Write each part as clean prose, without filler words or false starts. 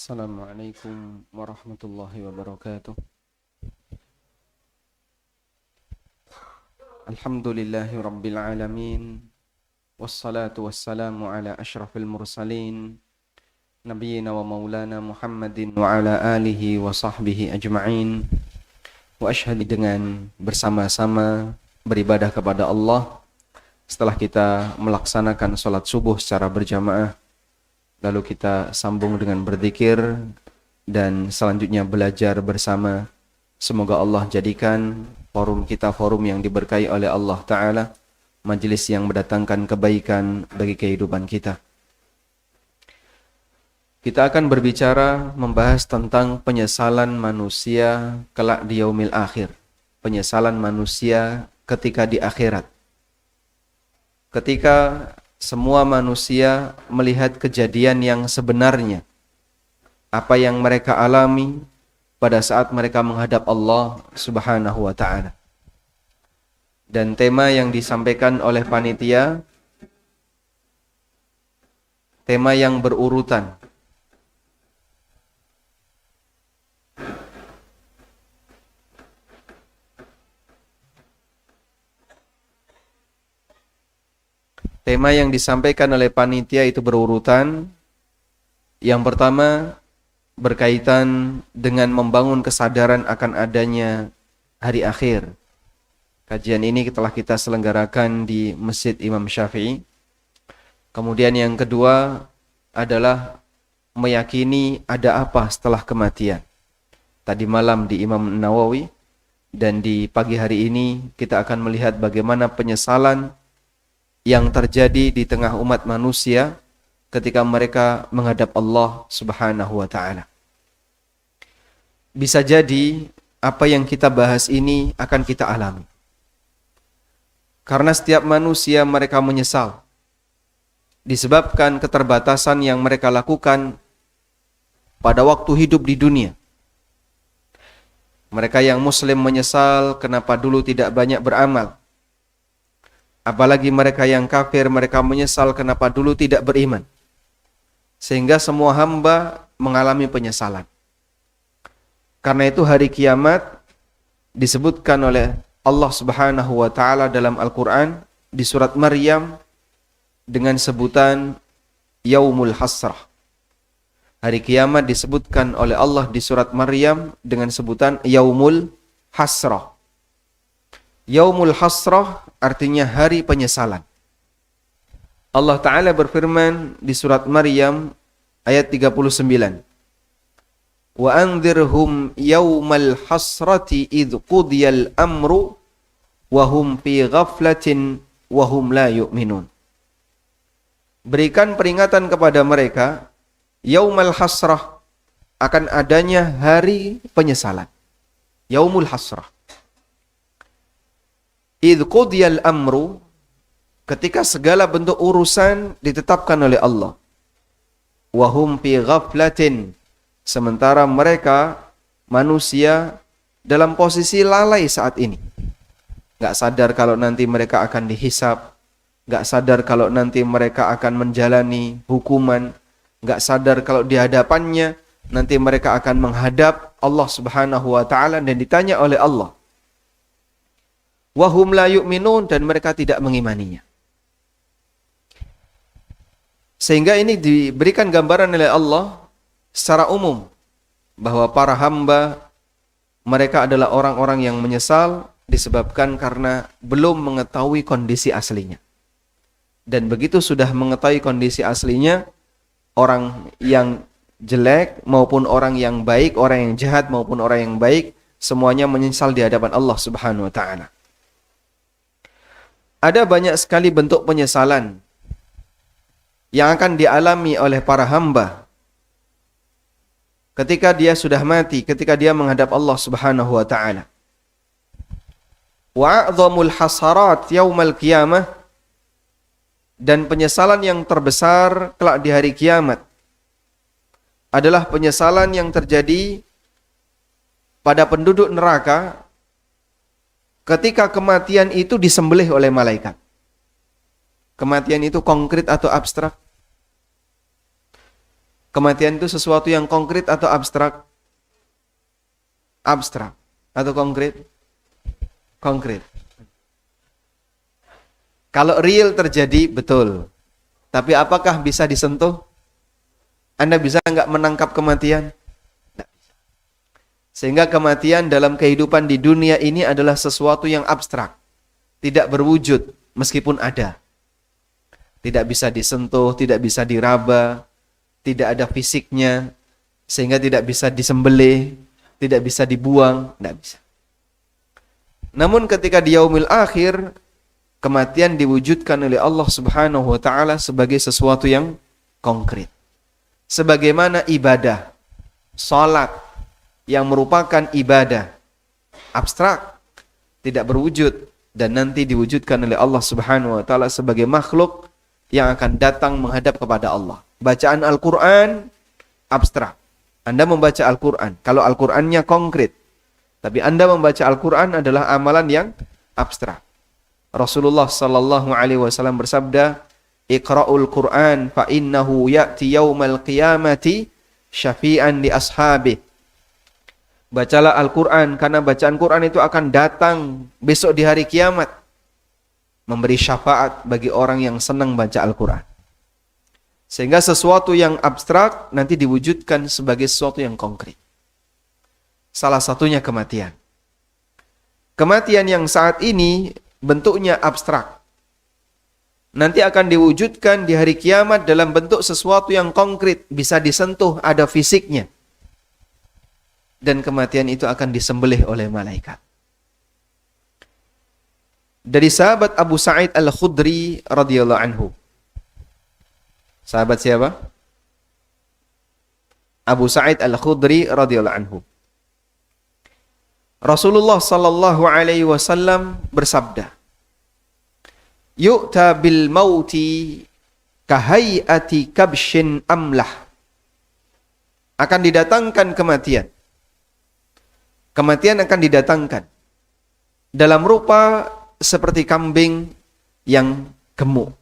Assalamualaikum warahmatullahi wabarakatuh. Alhamdulillahi rabbil alamin. Wassalatu wassalamu ala ashrafil mursalin Nabiyyina wa maulana Muhammadin wa ala alihi wa sahbihi ajma'in. Wa ashhadu dengan bersama-sama beribadah kepada Allah setelah kita melaksanakan sholat subuh secara berjamaah. Lalu kita sambung dengan berzikir dan selanjutnya belajar bersama. Semoga Allah jadikan forum kita forum yang diberkahi oleh Allah Ta'ala, majelis yang mendatangkan kebaikan bagi kehidupan kita. Kita akan berbicara membahas tentang penyesalan manusia kelak di yaumil akhir. Penyesalan manusia ketika di akhirat. Ketika semua manusia melihat kejadian yang sebenarnya, apa yang mereka alami pada saat mereka menghadap Allah Subhanahu wa Ta'ala. Dan tema yang disampaikan oleh panitia, tema yang berurutan. Tema yang disampaikan oleh panitia itu berurutan. Yang pertama berkaitan dengan membangun kesadaran akan adanya hari akhir. Kajian ini telah kita selenggarakan di Masjid Imam Syafi'i. Kemudian yang kedua adalah meyakini ada apa setelah kematian. Tadi malam di Imam Nawawi, dan di pagi hari ini kita akan melihat bagaimana penyesalan yang terjadi di tengah umat manusia ketika mereka menghadap Allah Subhanahu wa Ta'ala. Bisa jadi apa yang kita bahas ini akan kita alami. Karena setiap manusia mereka menyesal disebabkan keterbatasan yang mereka lakukan pada waktu hidup di dunia. Mereka yang muslim menyesal kenapa dulu tidak banyak beramal. Apalagi mereka yang kafir, mereka menyesal kenapa dulu tidak beriman. Sehingga semua hamba mengalami penyesalan. Karena itu hari kiamat disebutkan oleh Allah Subhanahu wa Ta'ala dalam Al-Quran di surat Maryam dengan sebutan Yaumul Hasrah. Hari kiamat disebutkan oleh Allah di surat Maryam dengan sebutan Yaumul Hasrah. Yaumul Hasrah artinya hari penyesalan. Allah Ta'ala berfirman di surat Maryam ayat 39. Wa anzirhum yaumal hasrati idh qudiyal amru wa hum fi ghaflatin wa hum la yu'minun. Berikan peringatan kepada mereka yaumal hasrah, akan adanya hari penyesalan. Yaumul Hasrah. Idh qudiyal amru, ketika segala bentuk urusan ditetapkan oleh Allah. Wahum fi ghaflatin, sementara mereka manusia dalam posisi lalai saat ini. Gak sadar kalau nanti mereka akan dihisab, gak sadar kalau nanti mereka akan menjalani hukuman, gak sadar kalau di hadapannya nanti mereka akan menghadap Allah Subhanahu wa Ta'ala dan ditanya oleh Allah. Wahum la yu'minun, dan mereka tidak mengimaninya. Sehingga ini diberikan gambaran oleh Allah secara umum bahwa para hamba mereka adalah orang-orang yang menyesal disebabkan karena belum mengetahui kondisi aslinya. Dan begitu sudah mengetahui kondisi aslinya, orang yang jelek maupun orang yang baik, orang yang jahat maupun orang yang baik, semuanya menyesal di hadapan Allah Subhanahu wa Ta'ala. Ada banyak sekali bentuk penyesalan yang akan dialami oleh para hamba ketika dia sudah mati, ketika dia menghadap Allah Subhanahu wa Ta'ala. Wa a'dhamul hasarat yaumal qiyamah, dan penyesalan yang terbesar kelak di hari kiamat adalah penyesalan yang terjadi pada penduduk neraka ketika kematian itu disembelih oleh malaikat. Kematian itu konkret atau abstrak? Kematian itu sesuatu yang konkret atau abstrak? Abstrak. Atau konkret? Konkret. Kalau real terjadi, betul. Tapi apakah bisa disentuh? Anda bisa nggak menangkap kematian? Nggak bisa. Sehingga kematian dalam kehidupan di dunia ini adalah sesuatu yang abstrak. Tidak berwujud, meskipun ada. Tidak bisa disentuh, tidak bisa diraba, tidak ada fisiknya, sehingga tidak bisa disembelih, tidak bisa dibuang, tidak bisa. Namun ketika di yaumil akhir, kematian diwujudkan oleh Allah Subhanahu wa taala sebagai sesuatu yang konkret. Sebagaimana ibadah, salat yang merupakan ibadah abstrak, tidak berwujud dan nanti diwujudkan oleh Allah Subhanahu wa taala sebagai makhluk yang akan datang menghadap kepada Allah. Bacaan Al-Qur'an abstrak. Anda membaca Al-Qur'an, kalau Al-Qur'annya konkret. Tapi Anda membaca Al-Qur'an adalah amalan yang abstrak. Rasulullah sallallahu alaihi wasallam bersabda, "Iqra'ul Qur'an fa innahu ya'ti yaumal qiyamati syafi'an li ashabi." Bacalah Al-Qur'an karena bacaan Qur'an itu akan datang besok di hari kiamat memberi syafaat bagi orang yang senang baca Al-Qur'an. Sehingga sesuatu yang abstrak nanti diwujudkan sebagai sesuatu yang konkret. Salah satunya kematian. Kematian yang saat ini bentuknya abstrak. Nanti akan diwujudkan di hari kiamat dalam bentuk sesuatu yang konkret, bisa disentuh, ada fisiknya. Dan kematian itu akan disembelih oleh malaikat. Dari sahabat Abu Sa'id Al-Khudri radhiyallahu anhu. Sahabat siapa? Abu Sa'id Al-Khudri radhiyallahu anhu. Rasulullah sallallahu alaihi wasallam bersabda, "Yu'ta bil mauti kahayati kabshin amlah." Akan didatangkan kematian. Kematian akan didatangkan dalam rupa seperti kambing yang gemuk.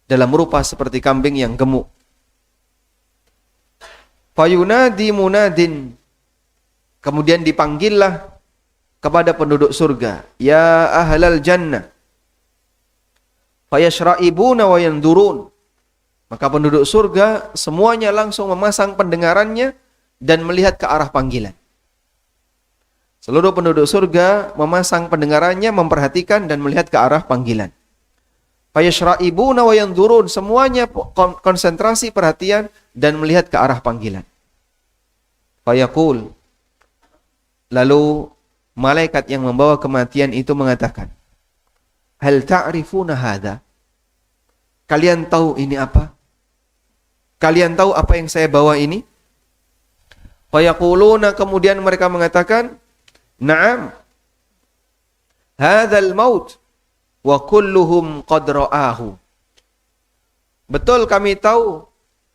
Dalam rupa seperti kambing yang gemuk. Fayunadi munadin. Kemudian dipanggillah kepada penduduk surga, "Ya ahlal jannah." Fayashra'ibuna wa yandurun. Maka penduduk surga semuanya langsung memasang pendengarannya dan melihat ke arah panggilan. Seluruh penduduk surga memasang pendengarannya, memperhatikan dan melihat ke arah panggilan. Fayashra'ibuna wa yandurun. Semuanya konsentrasi perhatian dan melihat ke arah panggilan. Fayaqul. Lalu malaikat yang membawa kematian itu mengatakan, "Hal ta'rifuna hadha?" Kalian tahu ini apa? Kalian tahu apa yang saya bawa ini? Fayaquluna, kemudian mereka mengatakan, "Na'am. Hadzal maut wa kulluhum qad ra'ahu." Betul, kami tahu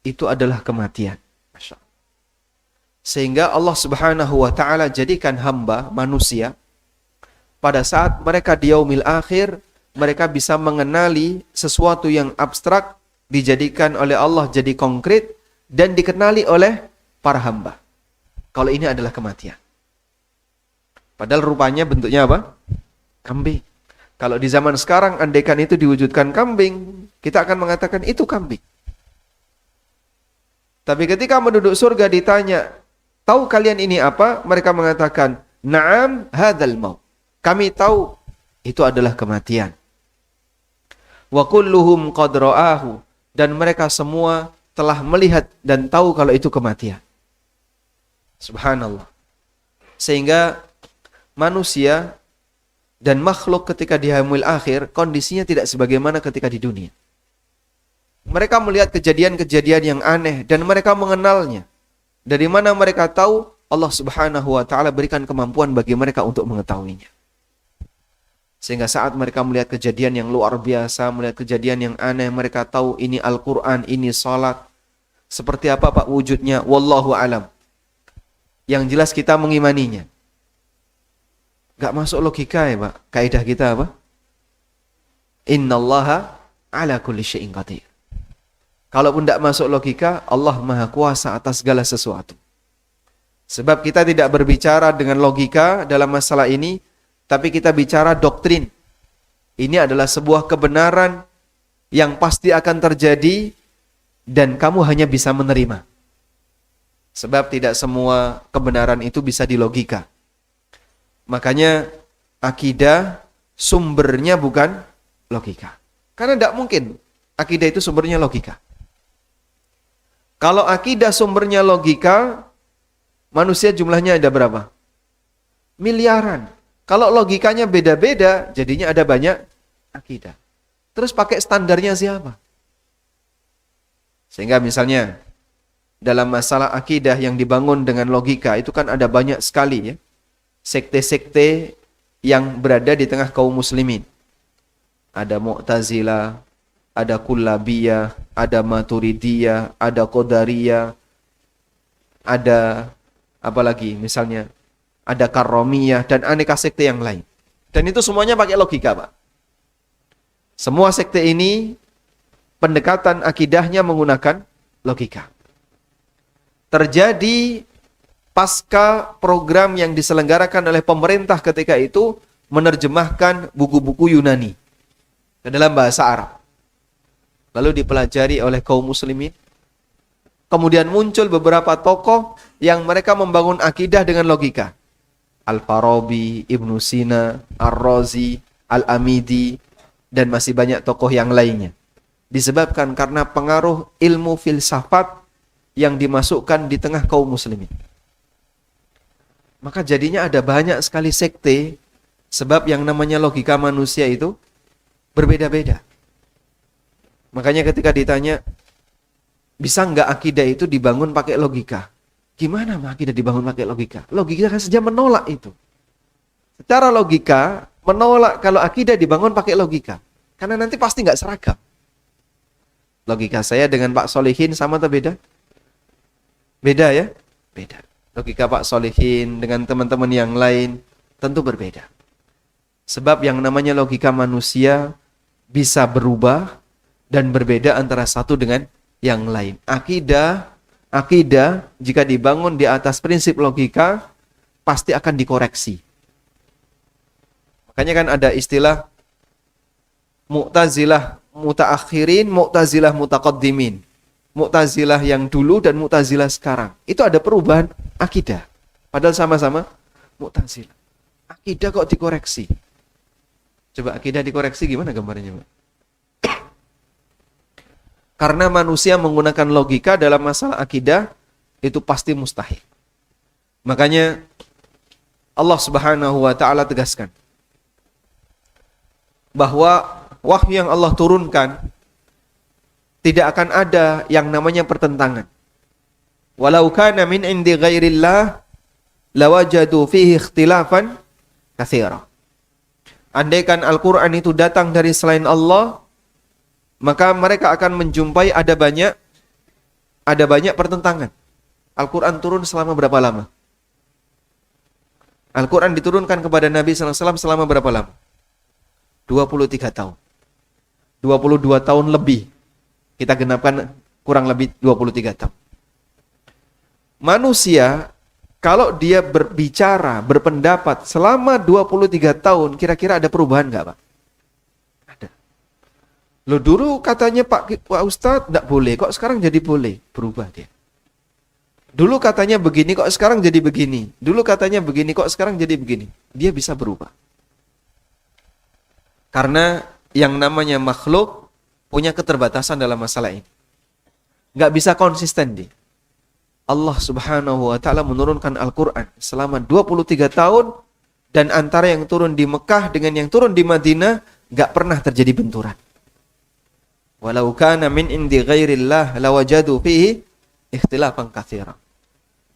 itu adalah kematian. Masya Allah. Sehingga Allah Subhanahu wa taala jadikan hamba manusia pada saat mereka di yaumil akhir, mereka bisa mengenali sesuatu yang abstrak, dijadikan oleh Allah jadi konkret dan dikenali oleh para hamba. Kalau ini adalah kematian. Padahal rupanya bentuknya apa? Kambing. Kalau di zaman sekarang andaikan itu diwujudkan kambing, kita akan mengatakan itu kambing. Tapi ketika penduduk surga ditanya, "Tahu kalian ini apa?" Mereka mengatakan, "Na'am, hadzal maut." Kami tahu itu adalah kematian. Wa kulluhum qad ra'ahu, dan mereka semua telah melihat dan tahu kalau itu kematian. Subhanallah. Sehingga manusia dan makhluk ketika di yaumil akhir kondisinya tidak sebagaimana ketika di dunia. Mereka melihat kejadian-kejadian yang aneh dan mereka mengenalnya. Dari mana mereka tahu? Allah Subhanahu wa taala berikan kemampuan bagi mereka untuk mengetahuinya. Sehingga saat mereka melihat kejadian yang luar biasa, melihat kejadian yang aneh, mereka tahu ini Al-Qur'an, ini salat. Seperti apa Pak wujudnya? Wallahu alam. Yang jelas kita mengimaninya. Gak masuk logika ya Pak. Kaidah kita apa? Innallaha ala kulli syai'in qadir. Kalaupun tidak masuk logika, Allah Maha Kuasa atas segala sesuatu. Sebab kita tidak berbicara dengan logika dalam masalah ini, tapi kita bicara doktrin. Ini adalah sebuah kebenaran yang pasti akan terjadi dan kamu hanya bisa menerima. Sebab tidak semua kebenaran itu bisa dilogika. Makanya akidah sumbernya bukan logika. Karena tidak mungkin akidah itu sumbernya logika. Kalau akidah sumbernya logika, manusia jumlahnya ada berapa? Miliaran. Kalau logikanya beda-beda, jadinya ada banyak akidah. Terus pakai standarnya siapa? Sehingga misalnya dalam masalah akidah yang dibangun dengan logika itu kan ada banyak sekali ya. Sekte-sekte yang berada di tengah kaum muslimin. Ada Mu'tazilah, ada Kullabiyah, ada Maturidiyah, ada Qadariyah, ada apa lagi misalnya, ada Karramiyah dan aneka sekte yang lain. Dan itu semuanya pakai logika, Pak. Semua sekte ini pendekatan akidahnya menggunakan logika. Terjadi pasca program yang diselenggarakan oleh pemerintah ketika itu menerjemahkan buku-buku Yunani ke dalam bahasa Arab. Lalu dipelajari oleh kaum muslimin. Kemudian muncul beberapa tokoh yang mereka membangun akidah dengan logika. Al-Farabi, Ibnu Sina, Ar-Razi, Al-Amidi, dan masih banyak tokoh yang lainnya. Disebabkan karena pengaruh ilmu filsafat yang dimasukkan di tengah kaum muslimin. Maka jadinya ada banyak sekali sekte, sebab yang namanya logika manusia itu berbeda-beda. Makanya ketika ditanya, bisa nggak akidah itu dibangun pakai logika? Gimana akidah dibangun pakai logika? Logika kan saja menolak itu. Secara logika, menolak kalau akidah dibangun pakai logika. Karena nanti pasti nggak seragam. Logika saya dengan Pak Solihin sama atau beda? Beda ya? Beda. Logika Pak Solihin dengan teman-teman yang lain tentu berbeda. Sebab yang namanya logika manusia bisa berubah dan berbeda antara satu dengan yang lain. Akidah jika dibangun di atas prinsip logika pasti akan dikoreksi. Makanya kan ada istilah Mu'tazilah mutaakhirin, Mu'tazilah mutaqaddimin. Mu'tazilah yang dulu dan Mu'tazilah sekarang. Itu ada perubahan akidah. Padahal sama-sama Mu'tazilah. Akidah kok dikoreksi? Coba akidah dikoreksi gimana gambarnya, Pak? Karena manusia menggunakan logika dalam masalah akidah itu pasti mustahil. Makanya Allah Subhanahu wa taala tegaskan bahwa wahyu yang Allah turunkan tidak akan ada yang namanya pertentangan. Walau kana min indi ghairillah lawajadu fihi ikhtilafan katsira. Andaikan Al-Qur'an itu datang dari selain Allah, maka mereka akan menjumpai ada banyak pertentangan. Al-Quran turun selama berapa lama? Al-Quran diturunkan kepada Nabi SAW selama berapa lama? 23 tahun. 22 tahun lebih. Kita genapkan kurang lebih 23 tahun. Manusia, kalau dia berbicara, berpendapat selama 23 tahun, kira-kira ada perubahan nggak, Pak? Loh dulu katanya Pak Ustadz tidak boleh, kok sekarang jadi boleh? Berubah dia. Dulu katanya begini, kok sekarang jadi begini. Dulu katanya begini, kok sekarang jadi begini. Dia bisa berubah. Karena yang namanya makhluk punya keterbatasan dalam masalah ini. Nggak bisa konsisten dia. Allah Subhanahu wa taala menurunkan Al-Qur'an selama 23 tahun dan antara yang turun di Mekah dengan yang turun di Madinah nggak pernah terjadi benturan. Walau kana min indi ghairillah lawajadu fihi ikhtilafan katsira.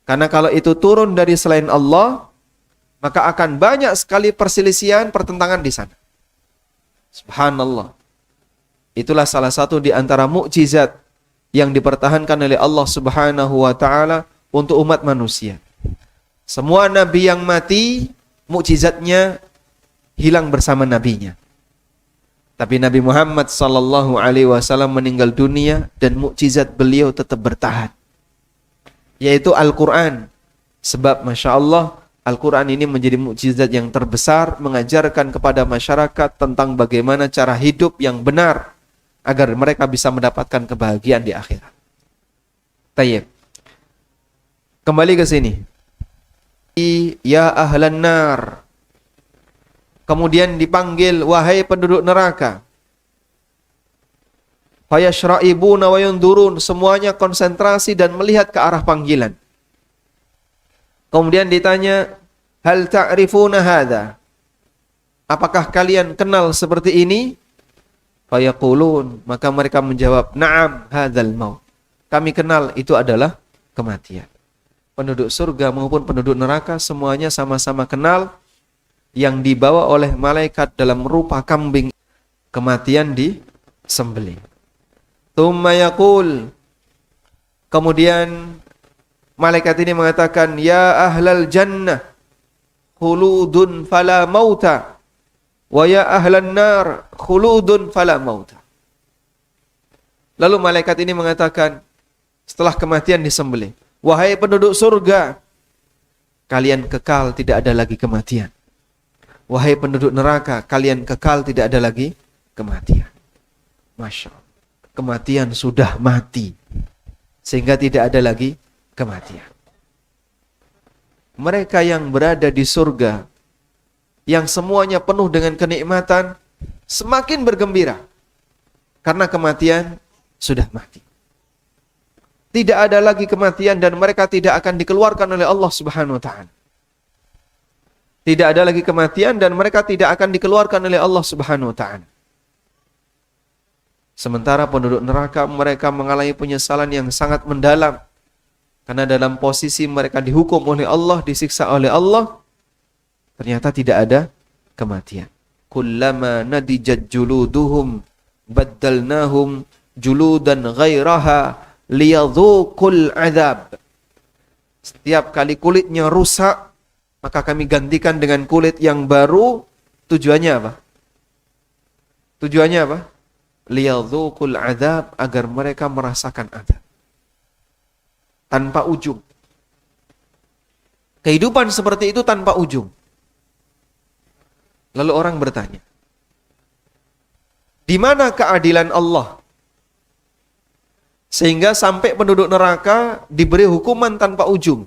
Karena kalau itu turun dari selain Allah, maka akan banyak sekali perselisihan, pertentangan di sana. Subhanallah. Itulah salah satu di antara mukjizat yang dipertahankan oleh Allah Subhanahu wa taala untuk umat manusia. Semua nabi yang mati, mukjizatnya hilang bersama nabinya. Tapi Nabi Muhammad sallallahu alaihi wasallam meninggal dunia dan mukjizat beliau tetap bertahan, yaitu Al-Quran. Sebab Masya Allah, Al-Quran ini menjadi mukjizat yang terbesar, mengajarkan kepada masyarakat tentang bagaimana cara hidup yang benar agar mereka bisa mendapatkan kebahagiaan di akhirat. Tayyib. Kembali ke sini. Ya ahlan nar. Kemudian dipanggil, wahai penduduk neraka. Fayashra'ibuna wa yundurun. Semuanya konsentrasi dan melihat ke arah panggilan. Kemudian ditanya, hal ta'rifuna hadha? Apakah kalian kenal seperti ini? Fayaqulun, maka mereka menjawab, na'am hadzal maut. Kami kenal itu adalah kematian. Penduduk surga maupun penduduk neraka semuanya sama-sama kenal yang dibawa oleh malaikat dalam rupa kambing, kematian disembelih. Tsumma yaqul, kemudian malaikat ini mengatakan, ya ahlal jannah khuludun fala mauta wa ya ahlan nar khuludun fala mauta. Lalu malaikat ini mengatakan setelah kematian disembelih, wahai penduduk surga, kalian kekal, tidak ada lagi kematian. Wahai penduduk neraka, kalian kekal, tidak ada lagi kematian. Masya Allah, kematian sudah mati sehingga tidak ada lagi kematian. Mereka yang berada di surga, yang semuanya penuh dengan kenikmatan, semakin bergembira karena kematian sudah mati. Tidak ada lagi kematian dan mereka tidak akan dikeluarkan oleh Allah Subhanahu wa taala. Tidak ada lagi kematian dan mereka tidak akan dikeluarkan oleh Allah Subhanahu wa taala. Sementara penduduk neraka, mereka mengalami penyesalan yang sangat mendalam. Karena dalam posisi mereka dihukum oleh Allah, disiksa oleh Allah, ternyata tidak ada kematian. Kullama nadijat juluduhum baddalnahum juludan ghairaha liyadhuqul azab. Setiap kali kulitnya rusak, maka kami gantikan dengan kulit yang baru. Tujuannya apa? Tujuannya apa? Liyadhuqul azab, agar mereka merasakan azab tanpa ujung. Kehidupan seperti itu tanpa ujung. Lalu orang bertanya, di mana keadilan Allah sehingga sampai penduduk neraka diberi hukuman tanpa ujung?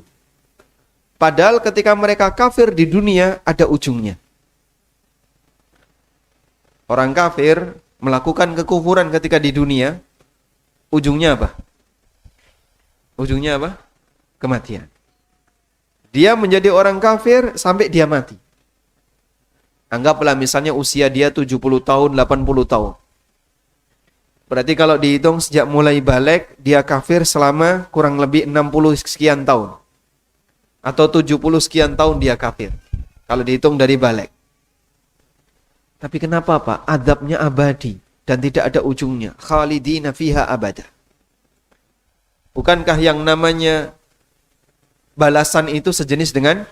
Padahal ketika mereka kafir di dunia ada ujungnya. Orang kafir melakukan kekufuran ketika di dunia, ujungnya apa? Ujungnya apa? Kematian. Dia menjadi orang kafir sampai dia mati. Anggaplah misalnya usia dia 70 tahun, 80 tahun. Berarti kalau dihitung sejak mulai balik, dia kafir selama kurang lebih 60 sekian tahun. Atau 70 sekian tahun dia kafir. Kalau dihitung dari balik. Tapi kenapa Pak? Adabnya abadi dan tidak ada ujungnya. Khalidina fiha abada. Bukankah yang namanya balasan itu sejenis dengan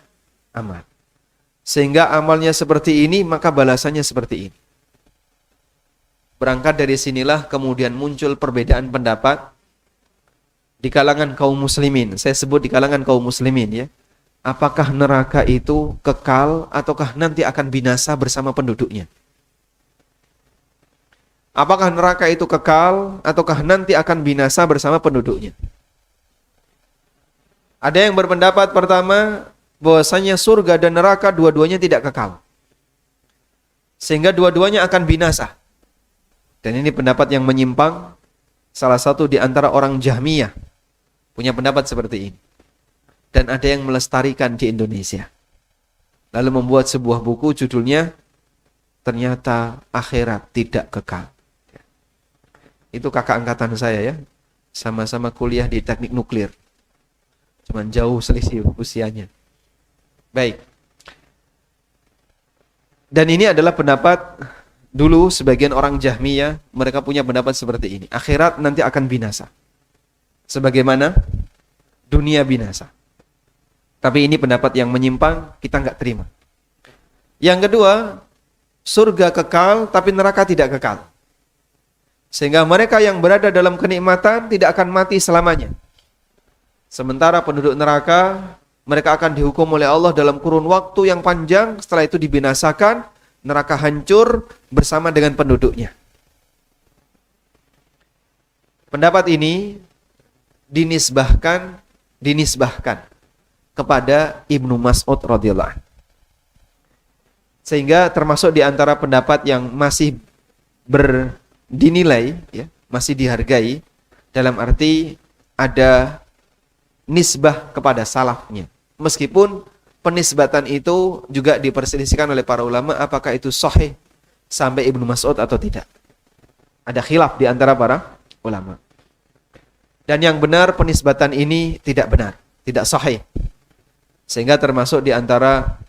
amal? Sehingga amalnya seperti ini, maka balasannya seperti ini. Berangkat dari sinilah kemudian muncul perbedaan pendapat di kalangan kaum muslimin. Saya sebut di kalangan kaum muslimin ya. Apakah neraka itu kekal ataukah nanti akan binasa bersama penduduknya? Apakah neraka itu kekal ataukah nanti akan binasa bersama penduduknya? Ada yang berpendapat pertama bahwasanya surga dan neraka dua-duanya tidak kekal. Sehingga dua-duanya akan binasa. Dan ini pendapat yang menyimpang. Salah satu di antara orang Jahmiyah punya pendapat seperti ini. Dan ada yang melestarikan di Indonesia. Lalu membuat sebuah buku judulnya Ternyata Akhirat Tidak Kekal. Itu kakak angkatan saya ya. Sama-sama kuliah di teknik nuklir. Cuman jauh selisih usianya. Baik. Dan ini adalah pendapat dulu sebagian orang Jahmiyah. Mereka punya pendapat seperti ini. Akhirat nanti akan binasa. Sebagaimana dunia binasa. Tapi ini pendapat yang menyimpang, kita nggak terima. Yang kedua, surga kekal tapi neraka tidak kekal. Sehingga mereka yang berada dalam kenikmatan tidak akan mati selamanya. Sementara penduduk neraka, mereka akan dihukum oleh Allah dalam kurun waktu yang panjang, setelah itu dibinasakan, neraka hancur bersama dengan penduduknya. Pendapat ini dinisbahkan kepada Ibnu Mas'ud radhiyallahu anhu. Sehingga termasuk di antara pendapat yang masih dinilai, ya, masih dihargai, dalam arti ada nisbah kepada salafnya. Meskipun penisbatan itu juga diperselisihkan oleh para ulama apakah itu sahih sampai Ibnu Mas'ud atau tidak. Ada khilaf di antara para ulama. Dan yang benar penisbatan ini tidak benar, tidak sahih. Sehingga termasuk di antara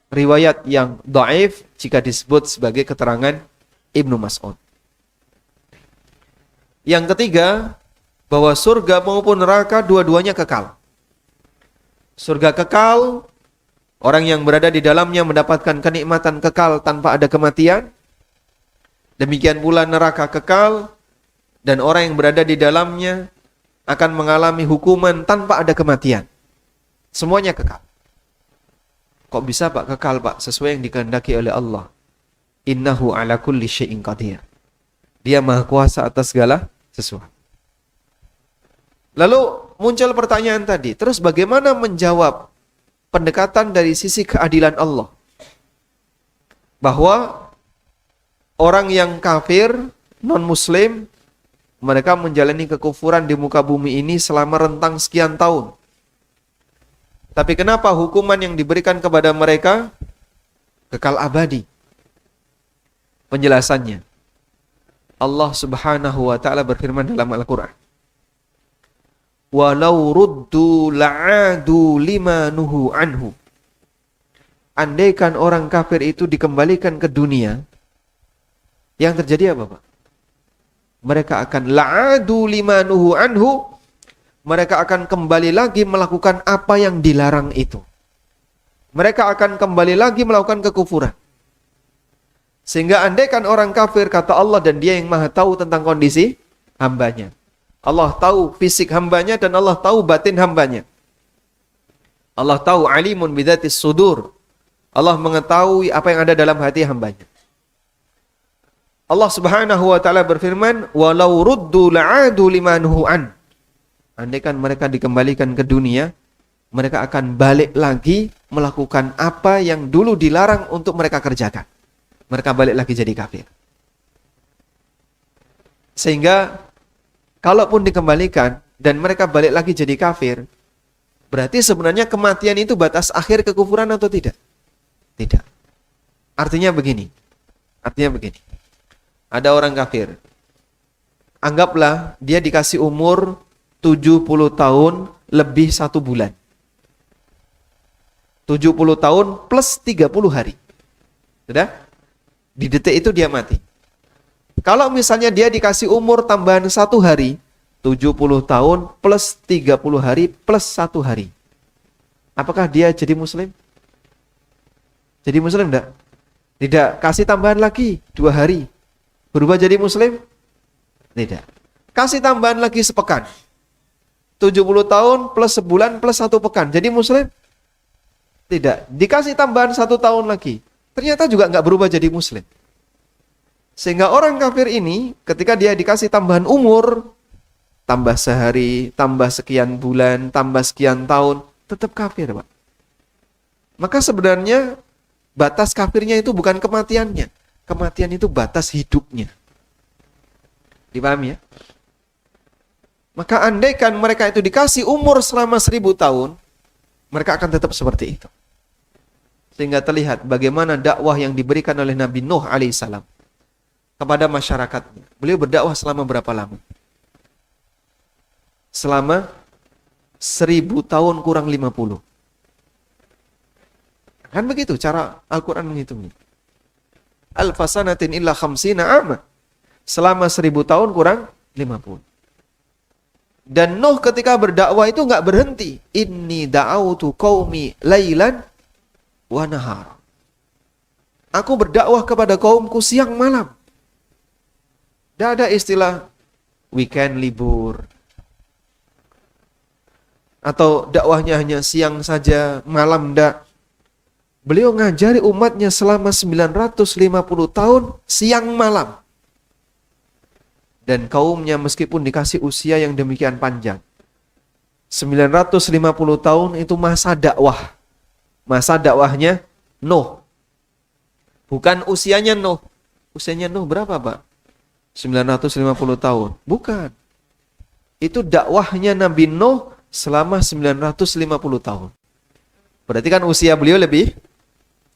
riwayat yang dhaif jika disebut sebagai keterangan Ibnu Mas'ud. Yang ketiga, bahwa surga maupun neraka dua-duanya kekal. Surga kekal, orang yang berada di dalamnya mendapatkan kenikmatan kekal tanpa ada kematian. Demikian pula neraka kekal, dan orang yang berada di dalamnya akan mengalami hukuman tanpa ada kematian. Semuanya kekal. Kok bisa Pak kekal Pak? Sesuai yang dikehendaki oleh Allah. Innahu ala kulli syai'in qadir. Dia maha kuasa atas segala sesuatu. Lalu muncul pertanyaan tadi, terus bagaimana menjawab pendekatan dari sisi keadilan Allah? Bahwa orang yang kafir, non-muslim, mereka menjalani kekufuran di muka bumi ini selama rentang sekian tahun. Tapi kenapa hukuman yang diberikan kepada mereka kekal abadi? Penjelasannya, Allah Subhanahu wa ta'ala berfirman dalam Al-Quran, walau ruddu la'adu lima nuhu anhu. Andaikan orang kafir itu dikembalikan ke dunia, yang terjadi apa Pak? Mereka akan la'adu lima nuhu anhu, mereka akan kembali lagi melakukan apa yang dilarang itu. Mereka akan kembali lagi melakukan kekufuran. Sehingga andaikan orang kafir, kata Allah, dan dia yang maha tahu tentang kondisi hambanya. Allah tahu fisik hambanya dan Allah tahu batin hambanya. Allah tahu alimun bidzatis sudur. Allah mengetahui apa yang ada dalam hati hambanya. Allah Subhanahu wa ta'ala berfirman, walau ruddu la'adu limanhu an. Andaikan mereka dikembalikan ke dunia, mereka akan balik lagi melakukan apa yang dulu dilarang untuk mereka kerjakan. Mereka balik lagi jadi kafir. Sehingga kalaupun dikembalikan dan mereka balik lagi jadi kafir, berarti sebenarnya kematian itu batas akhir kekufuran atau tidak? Tidak. Artinya begini. Ada orang kafir. Anggaplah dia dikasih umur 70 tahun lebih 1 bulan. 70 tahun plus 30 hari. Sudah? Di detik itu dia mati. Kalau misalnya dia dikasih umur tambahan 1 hari, 70 tahun plus 30 hari plus 1 hari. Apakah dia jadi muslim? Jadi muslim enggak? Tidak. Kasih tambahan lagi 2 hari. Berubah jadi muslim? Tidak. Kasih tambahan lagi sepekan. 70 tahun plus sebulan plus 1 pekan. Jadi muslim? Tidak. Dikasih tambahan 1 tahun lagi. Ternyata juga nggak berubah jadi muslim. Sehingga orang kafir ini ketika dia dikasih tambahan umur, tambah sehari, tambah sekian bulan, tambah sekian tahun, tetap kafir Pak. Maka sebenarnya batas kafirnya itu bukan kematiannya. Kematian itu batas hidupnya. Dipahami ya? Maka andaikan mereka itu dikasih umur selama 1000 tahun, mereka akan tetap seperti itu. Sehingga terlihat bagaimana dakwah yang diberikan oleh Nabi Nuh alaihissalam kepada masyarakatnya. Beliau berdakwah selama berapa lama? Selama 1000 tahun kurang 50. Kan begitu cara Al-Quran menghitungnya. Alfasanatin illa khamsina amma. Selama 1000 tahun kurang 50. Dan Nuh ketika berdakwah itu nggak berhenti. Inni da'autu qaumi lailan wa nahar. Aku berdakwah kepada kaumku siang malam. Tidak ada istilah weekend libur. Atau dakwahnya hanya siang saja, malam tidak. Beliau ngajari umatnya selama 950 tahun siang malam. Dan kaumnya meskipun dikasih usia yang demikian panjang. 950 tahun itu masa dakwah. Masa dakwahnya Nuh. Bukan usianya Nuh. Usianya Nuh berapa, Pak? 950 tahun. Bukan. Itu dakwahnya Nabi Nuh selama 950 tahun. Berarti kan usia beliau lebih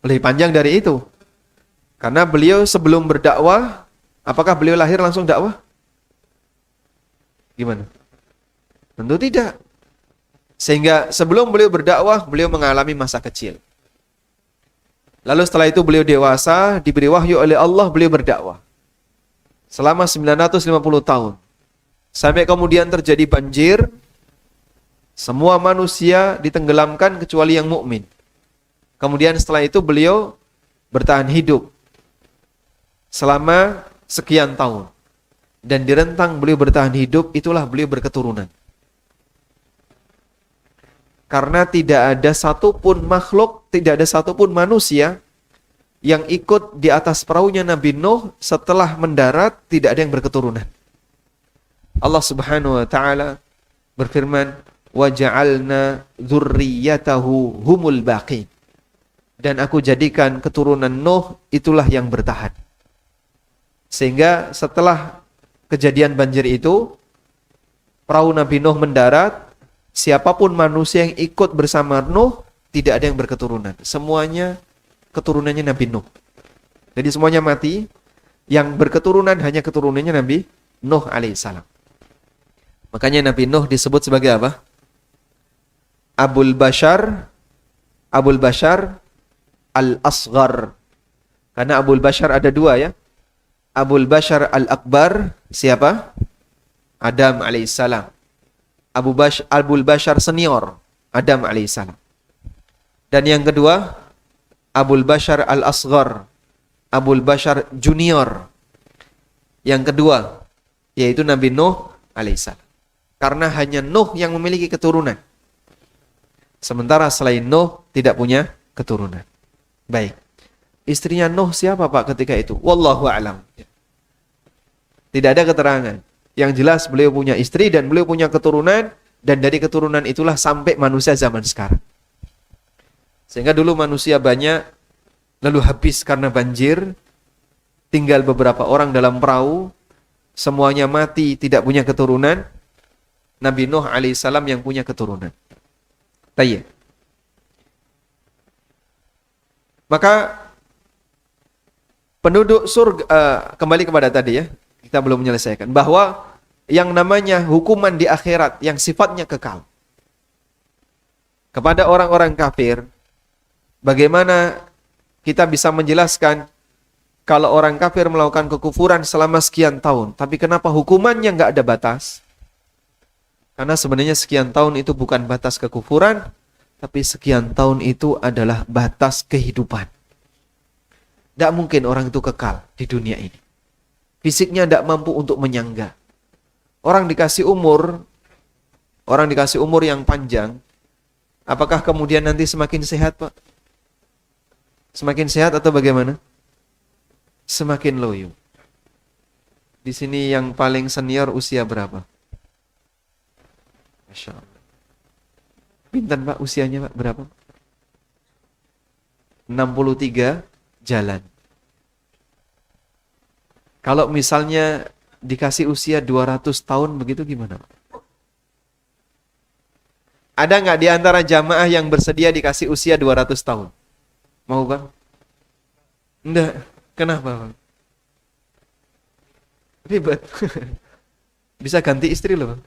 panjang dari itu. Karena beliau sebelum berdakwah, apakah beliau lahir langsung dakwah? Gimana? Tentu tidak. Sehingga sebelum beliau berdakwah, beliau mengalami masa kecil. Lalu setelah itu beliau dewasa, diberi wahyu oleh Allah, beliau berdakwah. Selama 950 tahun. Sampai kemudian terjadi banjir, semua manusia ditenggelamkan kecuali yang mukmin. Kemudian setelah itu beliau bertahan hidup selama sekian tahun. Dan di rentang beliau bertahan hidup, itulah beliau berketurunan. Karena tidak ada satupun makhluk, tidak ada satupun manusia yang ikut di atas perahunya Nabi Nuh setelah mendarat, tidak ada yang berketurunan. Allah Subhanahu wa taala berfirman, "Wa ja'alna dzurriyyatahu humul baqin." Dan aku jadikan keturunan Nuh itulah yang bertahan. Sehingga setelah kejadian banjir itu, perahu Nabi Nuh mendarat, siapapun manusia yang ikut bersama Nuh tidak ada yang berketurunan. Semuanya keturunannya Nabi Nuh. Jadi semuanya mati. Yang berketurunan hanya keturunannya Nabi Nuh alaihissalam. Makanya Nabi Nuh disebut sebagai apa? Abul Bashar Al-Asghar. Karena Abul Bashar ada dua ya. Abul Bashar Al-Akbar, siapa? Adam alaihissalam. Abul Bashar senior, Adam alaihissalam. Dan yang kedua, Abul Bashar Al-Asghar, Abul Bashar junior. Yang kedua, yaitu Nabi Nuh alaihissalam. Karena hanya Nuh yang memiliki keturunan. Sementara selain Nuh tidak punya keturunan. Baik. Istrinya Nuh siapa Pak ketika itu? Wallahu a'lam. Tidak ada keterangan. Yang jelas beliau punya istri dan beliau punya keturunan. Dan dari keturunan itulah sampai manusia zaman sekarang. Sehingga dulu manusia banyak, lalu habis karena banjir. Tinggal beberapa orang dalam perahu. Semuanya mati, tidak punya keturunan. Nabi Nuh alaihissalam yang punya keturunan. Tayyib. Maka penduduk surga, kembali kepada tadi ya, kita belum menyelesaikan, bahwa yang namanya hukuman di akhirat yang sifatnya kekal kepada orang-orang kafir, bagaimana kita bisa menjelaskan kalau orang kafir melakukan kekufuran selama sekian tahun, tapi kenapa hukumannya nggak ada batas? Karena sebenarnya sekian tahun itu bukan batas kekufuran, tapi sekian tahun itu adalah batas kehidupan. Tidak mungkin orang itu kekal di dunia ini. Fisiknya tidak mampu untuk menyangga. Orang dikasih umur yang panjang, apakah kemudian nanti semakin sehat, Pak? Semakin sehat atau bagaimana? Semakin loyo. Di sini yang paling senior usia berapa? Masya Allah. Pinten Pak usianya Pak berapa? 63 jalan. Kalau misalnya dikasih usia 200 tahun begitu gimana Pak? Ada nggak di antara jamaah yang bersedia dikasih usia 200 tahun? Mau Pak? Enggak. Kenapa Pak? Ribet. Bisa ganti istri loh Pak.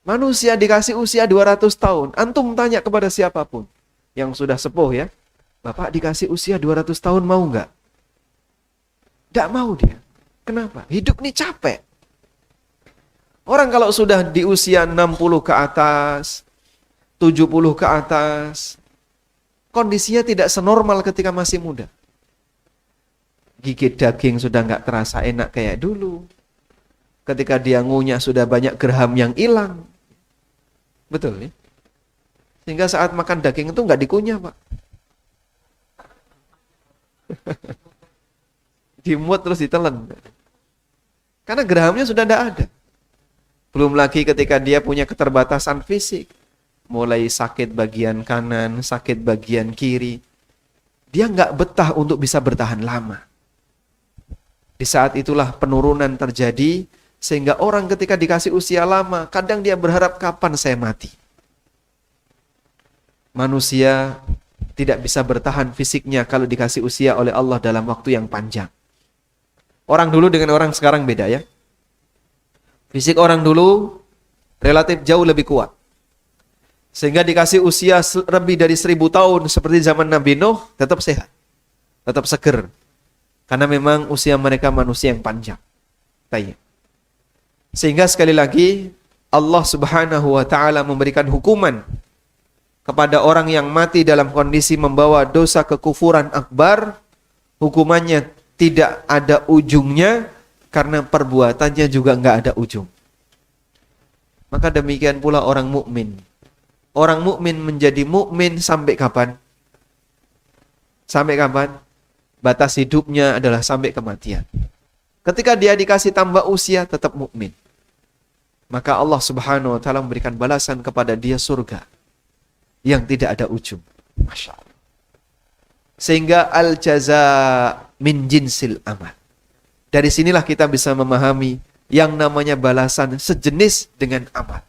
Manusia dikasih usia 200 tahun. Antum tanya kepada siapapun yang sudah sepuh ya. Bapak dikasih usia 200 tahun mau nggak? Nggak mau dia. Kenapa? Hidup ini capek. Orang kalau sudah di usia 60 ke atas, 70 ke atas, kondisinya tidak senormal ketika masih muda. Gigit daging sudah nggak terasa enak kayak dulu. Ketika dia ngunyah sudah banyak geraham yang hilang. Betul ya? Sehingga saat makan daging itu nggak dikunyah, Pak. Dimut terus ditelan. Karena gerahamnya sudah tidak ada. Belum lagi ketika dia punya keterbatasan fisik. Mulai sakit bagian kanan, sakit bagian kiri. Dia nggak betah untuk bisa bertahan lama. Di saat itulah penurunan terjadi, sehingga orang ketika dikasih usia lama, kadang dia berharap kapan saya mati. Manusia tidak bisa bertahan fisiknya kalau dikasih usia oleh Allah dalam waktu yang panjang. Orang dulu dengan orang sekarang beda ya. Fisik orang dulu relatif jauh lebih kuat. Sehingga dikasih usia lebih dari 1000 tahun seperti zaman Nabi Nuh, tetap sehat. Tetap seger. Karena memang usia mereka manusia yang panjang. Baik. Sehingga sekali lagi Allah Subhanahu wa taala memberikan hukuman kepada orang yang mati dalam kondisi membawa dosa kekufuran akbar. Hukumannya tidak ada ujungnya karena perbuatannya juga enggak ada ujung. Maka demikian pula orang mukmin. Orang mukmin menjadi mukmin sampai kapan? Sampai kapan? Batas hidupnya adalah sampai kematian. Ketika dia dikasih tambah usia, tetap mukmin. Maka Allah Subhanahu wa taala memberikan balasan kepada dia surga yang tidak ada ujung. Masya Allah. Sehingga al-jaza min jinsil amal. Dari sinilah kita bisa memahami yang namanya balasan sejenis dengan amal.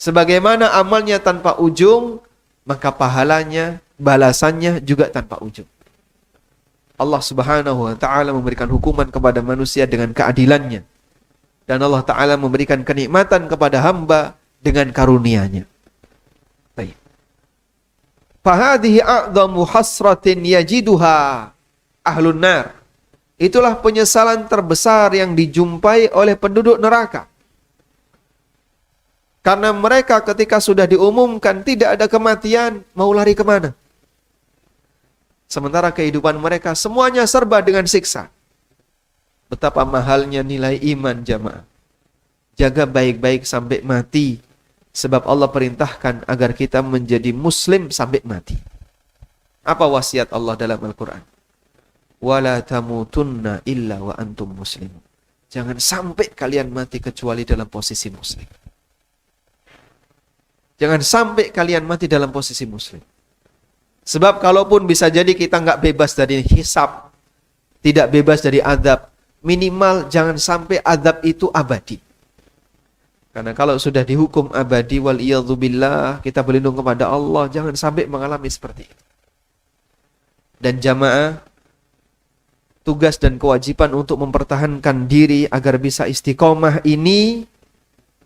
Sebagaimana amalnya tanpa ujung, maka pahalanya, balasannya juga tanpa ujung. Allah Subhanahu wa taala memberikan hukuman kepada manusia dengan keadilannya. Dan Allah taala memberikan kenikmatan kepada hamba dengan karunia-Nya. Baik. Fahadhihi a'dhamu hasratin yajiduha ahlun nar. Itulah penyesalan terbesar yang dijumpai oleh penduduk neraka. Karena mereka ketika sudah diumumkan tidak ada kematian, mau lari kemana? Sementara kehidupan mereka semuanya serba dengan siksa. Betapa mahalnya nilai iman jamaah. Jaga baik-baik sampai mati. Sebab Allah perintahkan agar kita menjadi muslim sampai mati. Apa wasiat Allah dalam Al-Quran? Wala tamutunna illa wa antum muslimun. Jangan sampai kalian mati kecuali dalam posisi muslim. Jangan sampai kalian mati dalam posisi muslim. Sebab kalaupun bisa jadi kita nggak bebas dari hisab, tidak bebas dari azab, minimal jangan sampai azab itu abadi. Karena kalau sudah dihukum abadi, waliyadzubillah, kita berlindung kepada Allah, jangan sampai mengalami seperti itu. Dan jamaah, tugas dan kewajiban untuk mempertahankan diri agar bisa istiqomah ini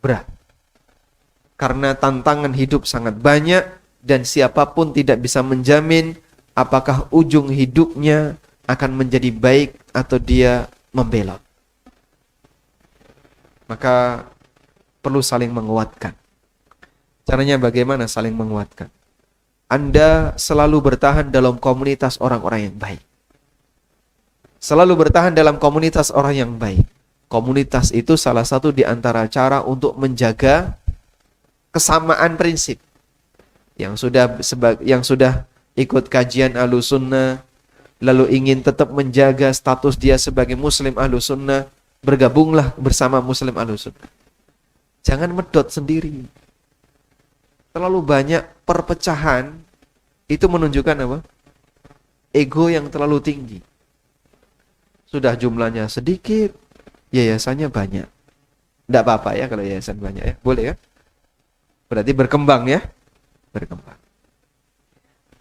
berat. Karena tantangan hidup sangat banyak, dan siapapun tidak bisa menjamin apakah ujung hidupnya akan menjadi baik atau dia membelot. Maka perlu saling menguatkan. Caranya bagaimana saling menguatkan? Anda selalu bertahan dalam komunitas orang-orang yang baik. Selalu bertahan dalam komunitas orang yang baik. Komunitas itu salah satu di antara cara untuk menjaga kesamaan prinsip. Yang sudah ikut kajian Ahlussunnah, lalu ingin tetap menjaga status dia sebagai Muslim Ahlussunnah, bergabunglah bersama Muslim Ahlussunnah. Jangan medot sendiri. Terlalu banyak perpecahan itu menunjukkan apa? Ego yang terlalu tinggi. Sudah jumlahnya sedikit, yayasannya banyak. Tidak apa-apa ya kalau yayasan banyak ya, boleh ya? Berarti berkembang ya. Berkembang.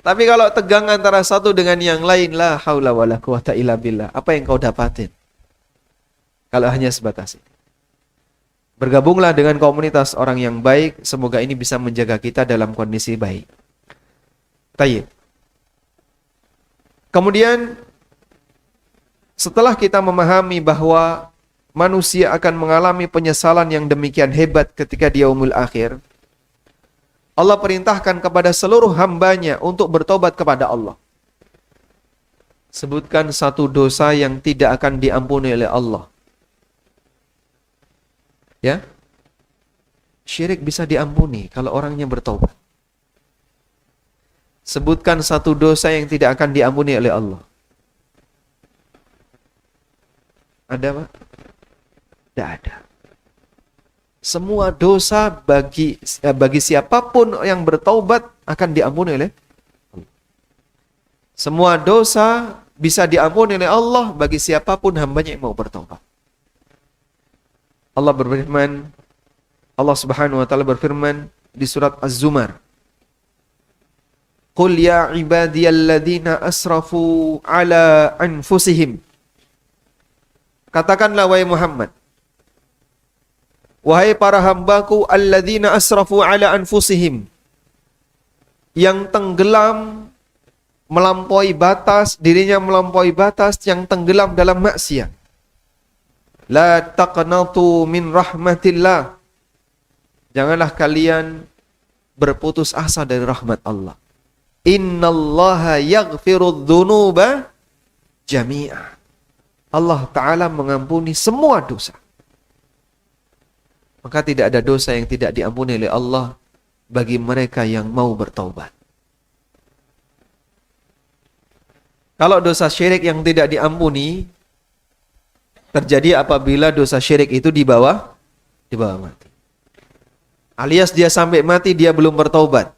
Tapi kalau tegang antara satu dengan yang lain, la haula wala quwata illa billah, apa yang kau dapatin? Kalau hanya sebatas ini. Bergabunglah dengan komunitas orang yang baik, semoga ini bisa menjaga kita dalam kondisi baik. Tayyib. Kemudian setelah kita memahami bahwa manusia akan mengalami penyesalan yang demikian hebat ketika di yaumul akhir, Allah perintahkan kepada seluruh hambanya untuk bertobat kepada Allah. Sebutkan satu dosa yang tidak akan diampuni oleh Allah. Ya, syirik bisa diampuni kalau orangnya bertobat. Sebutkan satu dosa yang tidak akan diampuni oleh Allah. Ada, Pak? Tidak ada. Semua dosa bagi siapapun yang bertaubat akan diampuni oleh Allah. Semua dosa bisa diampuni oleh Allah bagi siapapun hambanya yang mau bertaubat. Allah berfirman, Allah Subhanahu wa taala berfirman di surat Az-Zumar, "Qul ya ibadiyalladzina asrafu ala anfusihim." Katakanlah wahai Muhammad, wahai para hambaku alladzina asrafu ala anfusihim, yang tenggelam melampaui batas, dirinya melampaui batas, yang tenggelam dalam maksiat. La taqnatu min rahmatillah. Janganlah kalian berputus asa dari rahmat Allah. Innallaha yaghfirudz dzunuba jami'a. Allah Ta'ala mengampuni semua dosa. Maka tidak ada dosa yang tidak diampuni oleh Allah bagi mereka yang mau bertaubat. Kalau dosa syirik yang tidak diampuni terjadi apabila dosa syirik itu di bawah mati. Alias dia sampai mati dia belum bertaubat.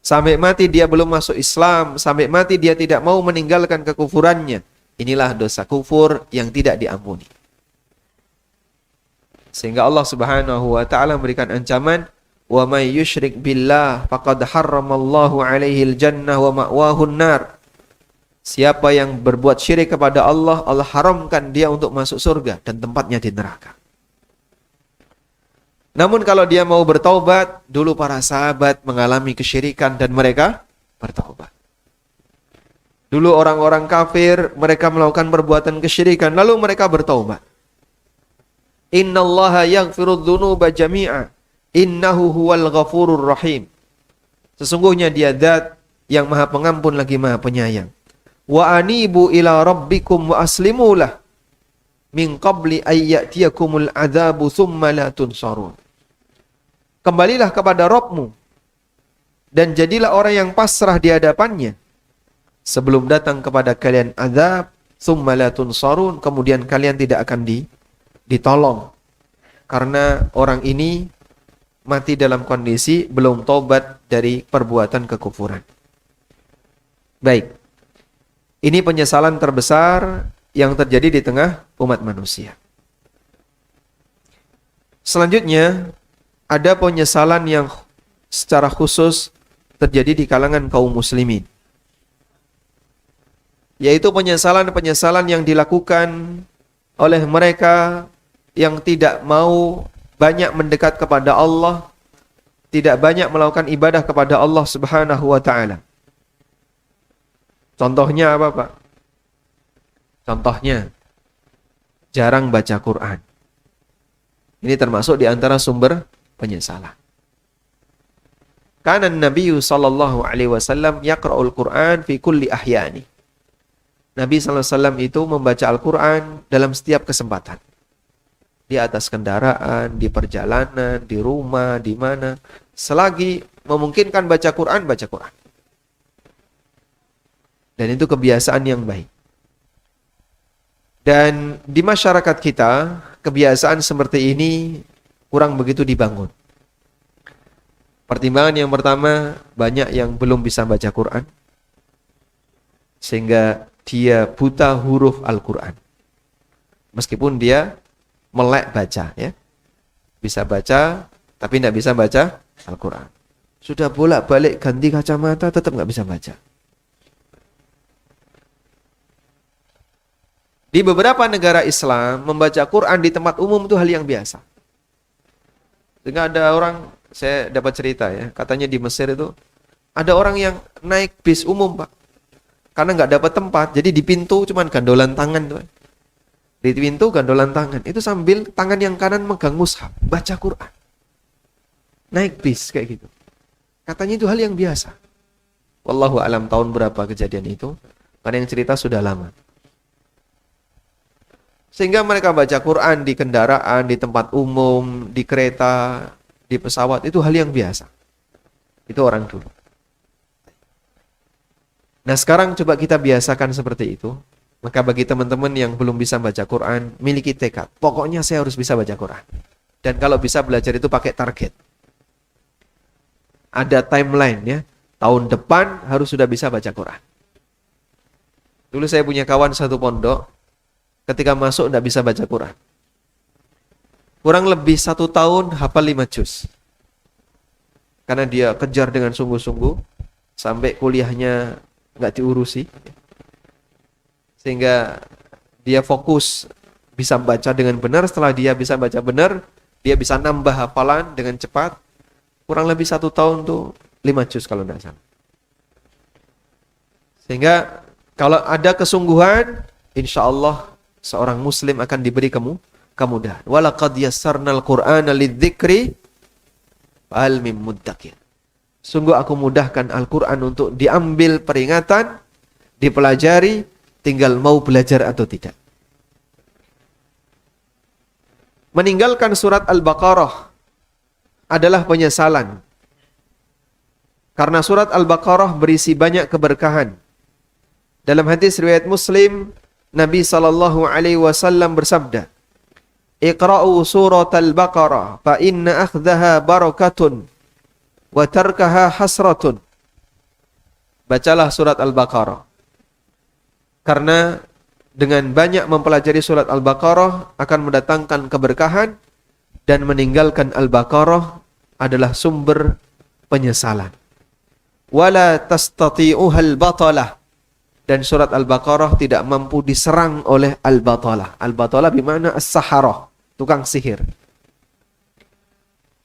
Sampai mati dia belum masuk Islam, sampai mati dia tidak mau meninggalkan kekufurannya. Inilah dosa kufur yang tidak diampuni. Sehingga Allah Subhanahu wa taala memberikan ancaman, "Wa may yusyrik billah faqad harramallahu 'alaihil jannah wa ma'wahun nar." Siapa yang berbuat syirik kepada Allah, Allah haramkan dia untuk masuk surga dan tempatnya di neraka. Namun kalau dia mau bertaubat, dulu para sahabat mengalami kesyirikan dan mereka bertaubat. Dulu orang-orang kafir, mereka melakukan perbuatan kesyirikan, lalu mereka bertaubat. Innallaha yaghfirudz dzunuba jami'a, innahu huwal ghafurur rahim. Sesungguhnya dia zat yang maha pengampun lagi maha penyayang. Wa anibu ila rabbikum wa aslimu lah min qabli ayyatiyakumul adzabu thumma la tunsarun. Kembalilah kepada Rabbmu dan jadilah orang yang pasrah di hadapannya sebelum datang kepada kalian azab, thumma la tunsarun, kemudian kalian tidak akan ditolong. Karena orang ini mati dalam kondisi belum tobat dari perbuatan kekufuran. Baik. Ini penyesalan terbesar yang terjadi di tengah umat manusia. Selanjutnya, ada penyesalan yang secara khusus terjadi di kalangan kaum muslimin. Yaitu penyesalan-penyesalan yang dilakukan oleh mereka yang tidak mau banyak mendekat kepada Allah, tidak banyak melakukan ibadah kepada Allah Subhanahu wa taala. Contohnya apa, Pak? Contohnya jarang baca Quran. Ini termasuk di antara sumber penyesalan. Kana Nabi sallallahu alaihi wasallam yaqra'ul Quran fi kulli ahyani. Nabi sallallahu alaihi wasallam itu membaca Al-Quran dalam setiap kesempatan. Di atas kendaraan, di perjalanan, di rumah, di mana. Selagi memungkinkan baca Quran, baca Quran. Dan itu kebiasaan yang baik. Dan di masyarakat kita, kebiasaan seperti ini kurang begitu dibangun. Pertimbangan yang pertama, banyak yang belum bisa baca Quran. Sehingga dia buta huruf Al-Quran. Meskipun dia melek baca, ya. Bisa baca, tapi tidak bisa baca Al-Quran. Sudah bolak-balik ganti kacamata, tetap nggak bisa baca. Di beberapa negara Islam, membaca Quran di tempat umum itu hal yang biasa. Sehingga ada orang, saya dapat cerita ya, katanya di Mesir itu, ada orang yang naik bis umum, Pak. Karena nggak dapat tempat, jadi di pintu cuman gandolan tangan tuh. Di pintu gandolan tangan, itu sambil tangan yang kanan megang mushaf, baca Quran. naik bis kayak gitu. Katanya itu hal yang biasa. Wallahu alam tahun berapa kejadian itu, karena yang cerita sudah lama. Sehingga mereka baca Quran di kendaraan, di tempat umum, di kereta, di pesawat, itu hal yang biasa. Itu orang dulu. Nah sekarang coba kita biasakan seperti itu. Maka bagi teman-teman yang belum bisa baca Quran, miliki tekad. Pokoknya saya harus bisa baca Quran. Dan kalau bisa belajar itu pakai target. Ada timeline ya. Tahun depan harus sudah bisa baca Quran. Dulu saya punya kawan satu pondok, ketika masuk tidak bisa baca Quran. Kurang lebih 1 tahun hafal 5 juz. Karena dia kejar dengan sungguh-sungguh, sampai kuliahnya nggak diurusi. Sehingga dia fokus bisa baca dengan benar. Setelah dia bisa baca benar, dia bisa nambah hafalan dengan cepat. Kurang lebih 1 tahun tuh 5 juz kalau tidak salah. Sehingga kalau ada kesungguhan, insya Allah seorang muslim akan diberi kemudahan. Walaqad yassarnal Qur'ana lidzikri fahal mim muddaqir. Sungguh aku mudahkan Al-Quran untuk diambil peringatan, dipelajari, tinggal mau belajar atau tidak. Meninggalkan surat Al-Baqarah adalah penyesalan. Karena surat Al-Baqarah berisi banyak keberkahan. Dalam hadis riwayat Muslim, Nabi SAW bersabda, "Iqra'u surat Al-Baqarah, fa inna akhdaha barakatun, wa tarkaha hasratun." Bacalah surat Al-Baqarah. Karena dengan banyak mempelajari surat Al-Baqarah akan mendatangkan keberkahan, dan meninggalkan Al-Baqarah adalah sumber penyesalan. Wala tastati'uhal batalah. Dan surat Al-Baqarah tidak mampu diserang oleh al-batalah. Al-batalah bermakna as-saharah, tukang sihir.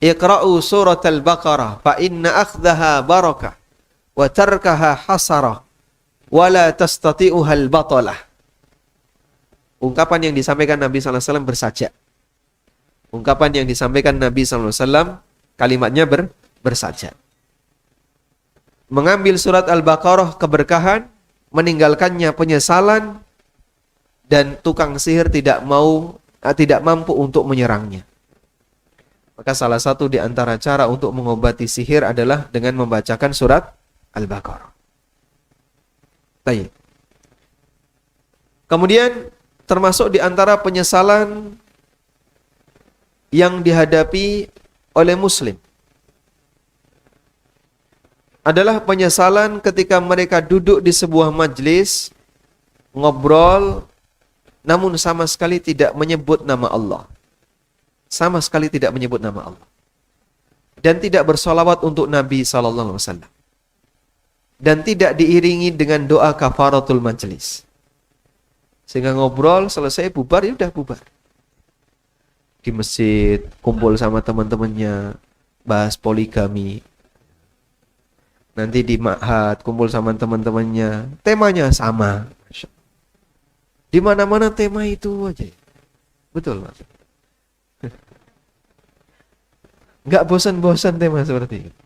Iqra'u surat Al-Baqarah fa inna akhdaha barakah wa tarkaha hasarah wala tastati'uhal batalah. Ungkapan yang disampaikan Nabi SAW bersajak. Ungkapan yang disampaikan Nabi SAW kalimatnya bersajak. Mengambil surat Al-Baqarah keberkahan, meninggalkannya penyesalan, dan tukang sihir tidak mampu untuk menyerangnya. Maka salah satu di antara cara untuk mengobati sihir adalah dengan membacakan surat Al-Baqarah. Baik. Kemudian termasuk di antara penyesalan yang dihadapi oleh muslim adalah penyesalan ketika mereka duduk di sebuah majlis, ngobrol, namun sama sekali tidak menyebut nama Allah. Sama sekali tidak menyebut nama Allah. Dan tidak bersolawat untuk Nabi SAW. Dan tidak diiringi dengan doa kafaratul majlis. Sehingga ngobrol, selesai bubar, ya udah bubar. Di masjid, kumpul sama teman-temannya, bahas poligami. Nanti di ma'had, kumpul sama teman-temannya, temanya sama. Di mana-mana tema itu aja. Betul, Mas. Nggak bosan-bosan tema seperti itu.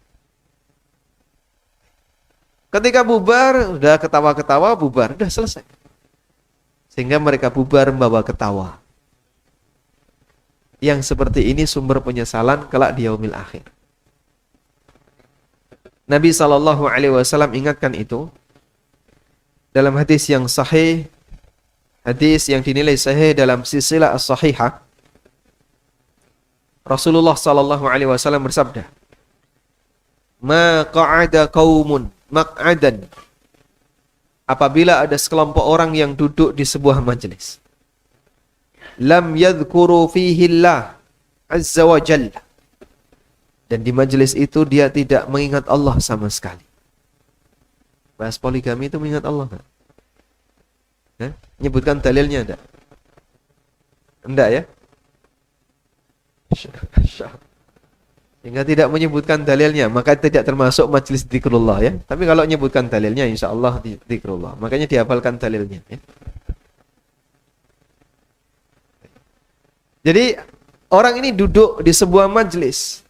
Ketika bubar, udah ketawa-ketawa, bubar, udah selesai. Sehingga mereka bubar membawa ketawa. Yang seperti ini sumber penyesalan kelak di yaumil akhir. Nabi SAW ingatkan itu dalam hadis yang sahih, hadis yang dinilai sahih dalam silsilah as-sahihah. Rasulullah SAW bersabda, "Ma qa'ada qaumun maq'adan." Apabila ada sekelompok orang yang duduk di sebuah majelis, lam yadhkuru fihi Allah azza wa jalla. Dan di majelis itu dia tidak mengingat Allah sama sekali. Bahas poligami itu mengingat Allah enggak? Nyebutkan dalilnya enggak? Enggak ya? Sehingga tidak menyebutkan dalilnya, maka tidak termasuk majelis zikrullah ya. Tapi kalau menyebutkan dalilnya, insya Allah zikrullah. Makanya dihafalkan dalilnya ya. Jadi orang ini duduk di sebuah majelis,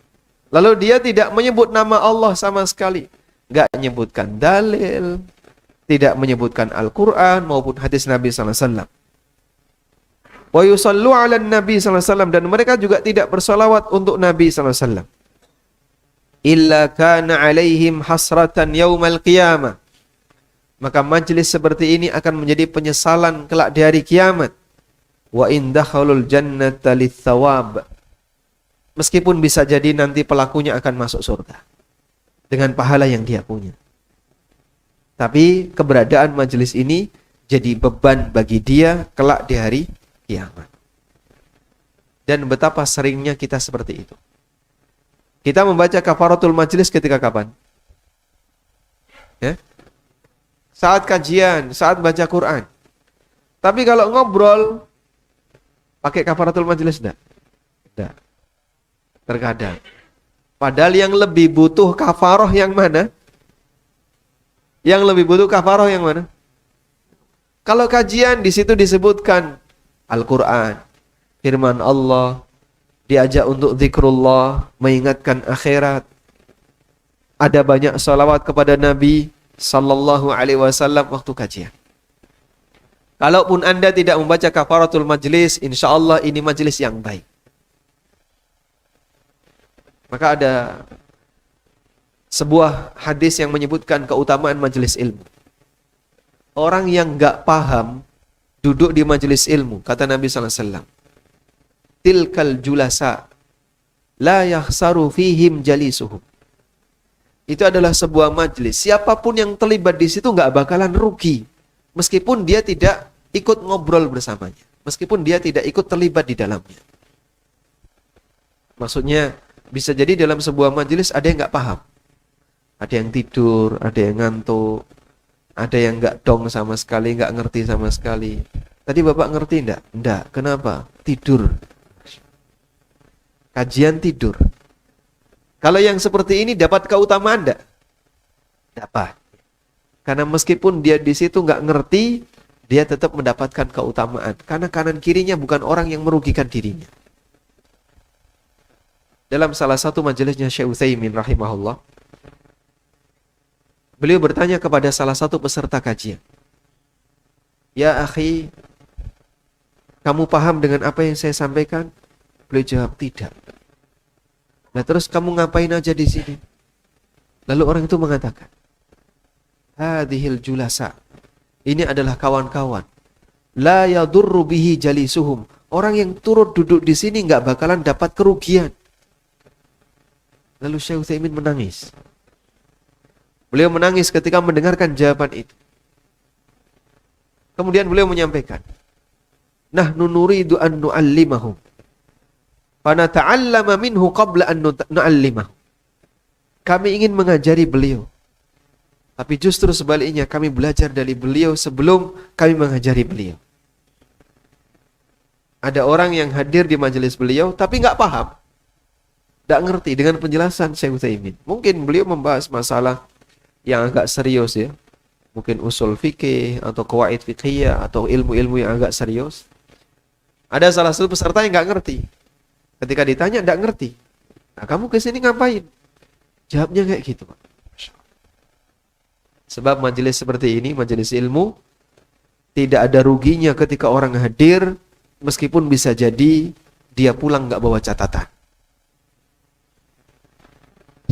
Lalu dia tidak menyebut nama Allah sama sekali. Nggak menyebutkan dalil, tidak menyebutkan Al-Quran maupun hadis Nabi SAW. Wa yusallu ala Nabi SAW, dan mereka juga tidak bersalawat untuk Nabi SAW. Illa kana alaihim hasratan yaumal qiyamah. Maka majlis seperti ini akan menjadi penyesalan kelak di hari kiamat. Wa indakhalul jannata litsawab. Meskipun bisa jadi nanti pelakunya akan masuk surga dengan pahala yang dia punya. Tapi keberadaan majelis ini jadi beban bagi dia kelak di hari kiamat. Dan betapa seringnya kita seperti itu. Kita membaca kafaratul majelis ketika kapan? Ya? Saat kajian, saat baca Quran. Tapi kalau ngobrol, pakai kafaratul majelis enggak? Enggak. Terkadang. Padahal yang lebih butuh kafaroh yang mana? Yang lebih butuh kafaroh yang mana? Kalau kajian di situ disebutkan Al-Quran, firman Allah, diajak untuk zikrullah, mengingatkan akhirat. Ada banyak salawat kepada Nabi sallallahu alaihi wasallam waktu kajian. Kalaupun Anda tidak membaca kafaratul majlis, insya Allah ini majlis yang baik. Maka ada sebuah hadis yang menyebutkan keutamaan majelis ilmu. Orang yang enggak paham duduk di majelis ilmu, kata Nabi SAW, tilkal julasa la yahsaru fihim jalisuhum. Itu adalah sebuah majelis. Siapapun yang terlibat di situ enggak bakalan rugi, meskipun dia tidak ikut ngobrol bersamanya, meskipun dia tidak ikut terlibat di dalamnya. Maksudnya, bisa jadi dalam sebuah majelis ada yang nggak paham. Ada yang tidur, ada yang ngantuk, ada yang nggak dong sama sekali, nggak ngerti sama sekali. Tadi Bapak ngerti enggak? Enggak. Kenapa? Tidur. Kajian tidur. Kalau yang seperti ini dapat keutamaan enggak? Dapat. Karena meskipun dia di situ nggak ngerti, dia tetap mendapatkan keutamaan. Karena kanan kirinya bukan orang yang merugikan dirinya. Dalam salah satu majelisnya Syekh Utsaimin rahimahullah, beliau bertanya kepada salah satu peserta kajian, "Ya akhi, kamu paham dengan apa yang saya sampaikan?" Beliau jawab, "Tidak." Nah, terus kamu ngapain aja di sini? Lalu orang itu mengatakan, "Hadhil julasa." Ini adalah kawan-kawan. La yadurru bihi jalisuhum. Orang yang turut duduk di sini enggak bakalan dapat kerugian. Lalu Syekh Utsaimin menangis. Beliau menangis ketika mendengarkan jawaban itu. Kemudian beliau menyampaikan, "Nahnu nuridu an nu'allimahum. Fa nata'allama minhu qabla an nu'allimahum." Kami ingin mengajari beliau. Tapi justru sebaliknya, kami belajar dari beliau sebelum kami mengajari beliau. Ada orang yang hadir di majelis beliau tapi nggak paham. Tidak ngerti dengan penjelasan Syekh Utsaimin. Mungkin beliau membahas masalah yang agak serius ya. Mungkin usul fikih atau qawaid fiqhiyah atau ilmu-ilmu yang agak serius. Ada salah satu peserta yang nggak ngerti. Ketika ditanya nggak ngerti. Nah, kamu kesini ngapain? Jawabnya kayak gitu, Pak. Sebab majelis seperti ini, majelis ilmu, tidak ada ruginya ketika orang hadir, meskipun bisa jadi dia pulang nggak bawa catatan.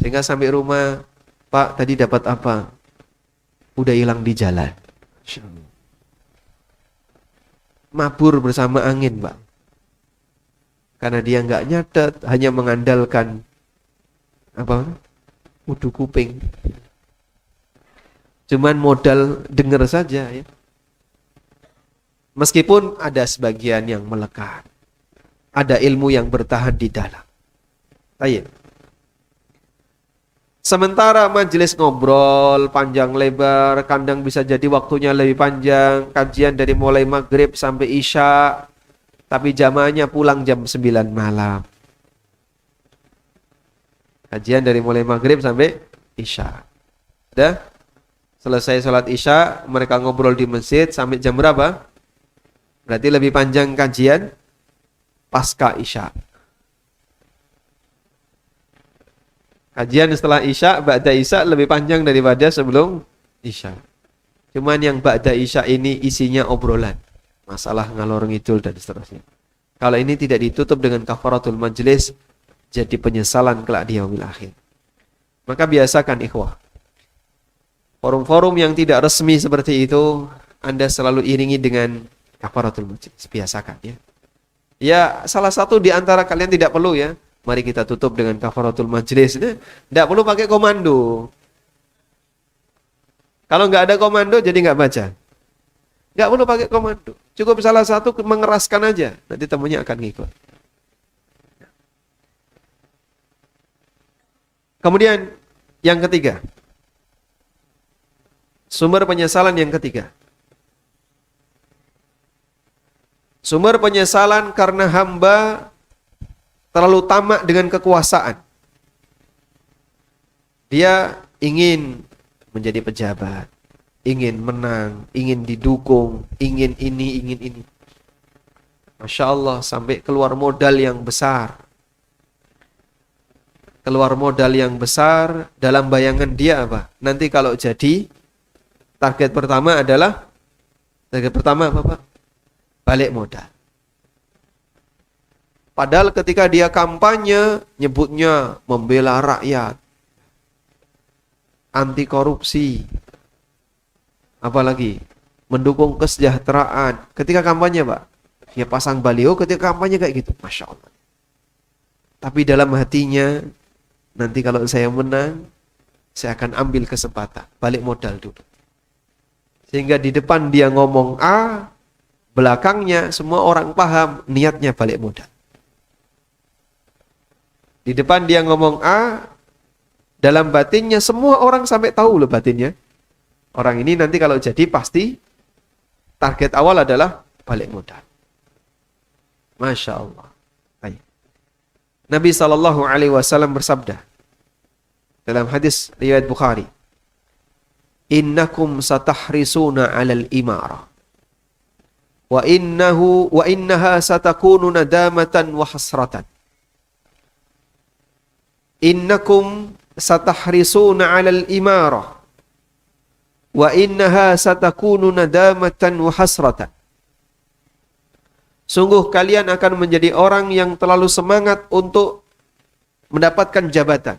Sehingga sampai rumah, "Pak, tadi dapat apa?" Udah hilang di jalan. Mabur bersama angin, Pak. Karena dia nggak nyatet, hanya mengandalkan apa? Wudu kuping. Cuman modal dengar saja ya. Meskipun ada sebagian yang melekat. Ada ilmu yang bertahan di dalam. Ayo. Sementara majelis ngobrol panjang lebar, kadang bisa jadi waktunya lebih panjang, kajian dari mulai maghrib sampai isya, tapi jamaahnya pulang jam 9 malam. Kajian dari mulai maghrib sampai isya. Udah? Selesai sholat isya, mereka ngobrol di masjid sampai jam berapa? Berarti lebih panjang kajian pasca isya. Kajian setelah Isya, ba'da Isya lebih panjang daripada sebelum Isya. Cuman yang ba'da Isya ini isinya obrolan, masalah ngalor ngidul dan seterusnya. Kalau ini tidak ditutup dengan kafaratul majlis, jadi penyesalan kelak di yaumil akhir. Maka biasakan ikhwah, forum-forum yang tidak resmi seperti itu, Anda selalu iringi dengan kafaratul majlis. Biasakan ya. Ya, salah satu di antara kalian tidak perlu ya. Mari kita tutup dengan kafaratul majlis. Tidak perlu pakai komando. Kalau nggak ada komando, jadi nggak baca. Nggak perlu pakai komando. Cukup salah satu mengeraskan aja. Nanti temunya akan ngikut. Kemudian, yang ketiga. Sumber penyesalan yang ketiga. Sumber penyesalan karena hamba terlalu tamak dengan kekuasaan. Dia ingin menjadi pejabat, ingin menang, ingin didukung, ingin ini, ingin ini. Masya Allah, sampai keluar modal yang besar. Keluar modal yang besar, dalam bayangan dia apa? Nanti kalau jadi, target pertama adalah, target pertama apa Pak? Balik modal. Padahal ketika dia kampanye, nyebutnya membela rakyat, anti korupsi, apalagi mendukung kesejahteraan. Ketika kampanye Pak, dia pasang baliho ketika kampanye kayak gitu, Masya Allah. Tapi dalam hatinya, nanti kalau saya menang, saya akan ambil kesempatan, balik modal dulu. Sehingga di depan dia ngomong A, belakangnya semua orang paham niatnya balik modal. Di depan dia ngomong A, dalam batinnya semua orang sampai tahu loh batinnya. Orang ini nanti kalau jadi pasti target awal adalah balik modal. Masya Allah. Baik. Nabi SAW bersabda dalam hadis riwayat Bukhari, "Innakum satahrisuna 'alal imarah. Wa innaha satakunu nadamatan wa hasratan." Innakum satahrisuna 'alal imarah wa innaha satakunu nadamatan wa hasratan. Sungguh kalian akan menjadi orang yang terlalu semangat untuk mendapatkan jabatan.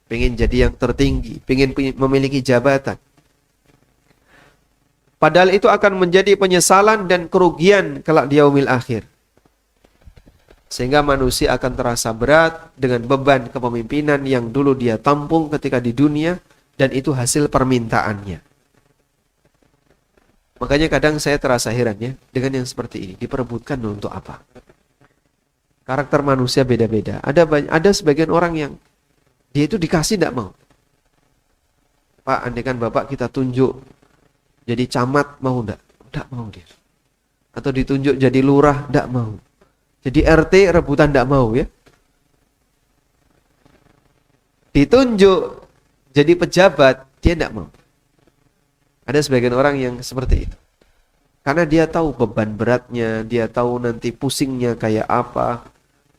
Pengen jadi yang tertinggi, pengen memiliki jabatan. Padahal itu akan menjadi penyesalan dan kerugian kelak di yaumil akhir. Sehingga manusia akan terasa berat dengan beban kepemimpinan yang dulu dia tampung ketika di dunia, dan itu hasil permintaannya. Makanya kadang saya terasa heran ya, dengan yang seperti ini, diperebutkan untuk apa? Karakter manusia beda-beda. Ada sebagian orang yang dia itu dikasih tidak mau. Pak, andaikan Bapak kita tunjuk jadi camat, mau enggak? Enggak mau dia. Atau ditunjuk jadi lurah, enggak mau. Jadi RT rebutan tidak mau ya. Ditunjuk jadi pejabat, dia tidak mau. Ada sebagian orang yang seperti itu. Karena dia tahu beban beratnya, dia tahu nanti pusingnya kayak apa.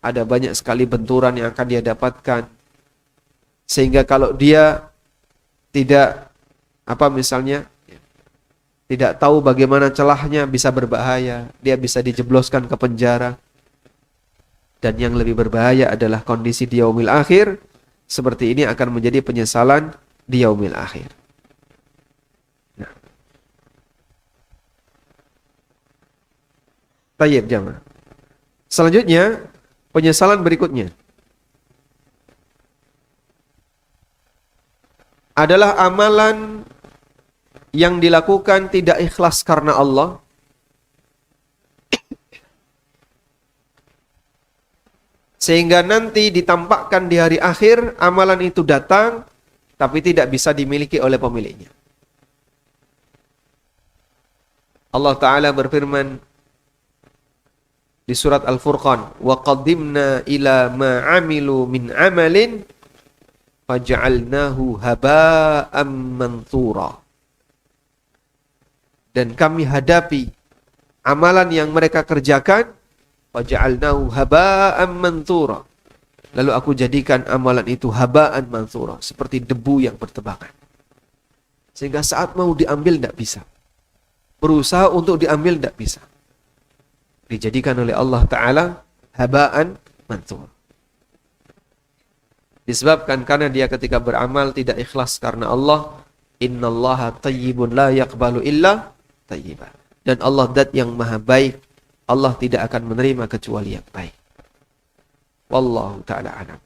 Ada banyak sekali benturan yang akan dia dapatkan. Sehingga kalau dia tidak tidak tahu bagaimana celahnya, bisa berbahaya. Dia bisa dijebloskan ke penjara. Dan yang lebih berbahaya adalah kondisi di yaumil akhir. Seperti ini akan menjadi penyesalan di yaumil akhir. Nah. Tayyib jamaah. Selanjutnya, penyesalan berikutnya adalah amalan yang dilakukan tidak ikhlas karena Allah, sehingga nanti ditampakkan di hari akhir amalan itu datang tapi tidak bisa dimiliki oleh pemiliknya. Allah Ta'ala berfirman di surat Al-Furqan, "Wa qadimna ila ma 'amilu min 'amalin faj'alnahu haba'an manthura." Dan kami hadapi amalan yang mereka kerjakan, faj'alnahu haba'an manthura, lalu aku jadikan amalan itu habaan mansura, seperti debu yang bertebakan. Sehingga saat mau diambil tidak bisa. Berusaha untuk diambil tidak bisa. Dijadikan oleh Allah Ta'ala habaan mansura. Disebabkan karena dia ketika beramal tidak ikhlas karena Allah. Innallaha tayyibun la yaqbalu illa tayyiban. Dan Allah zat yang maha baik. Allah tidak akan menerima kecuali yang baik. Wallahu ta'ala alam.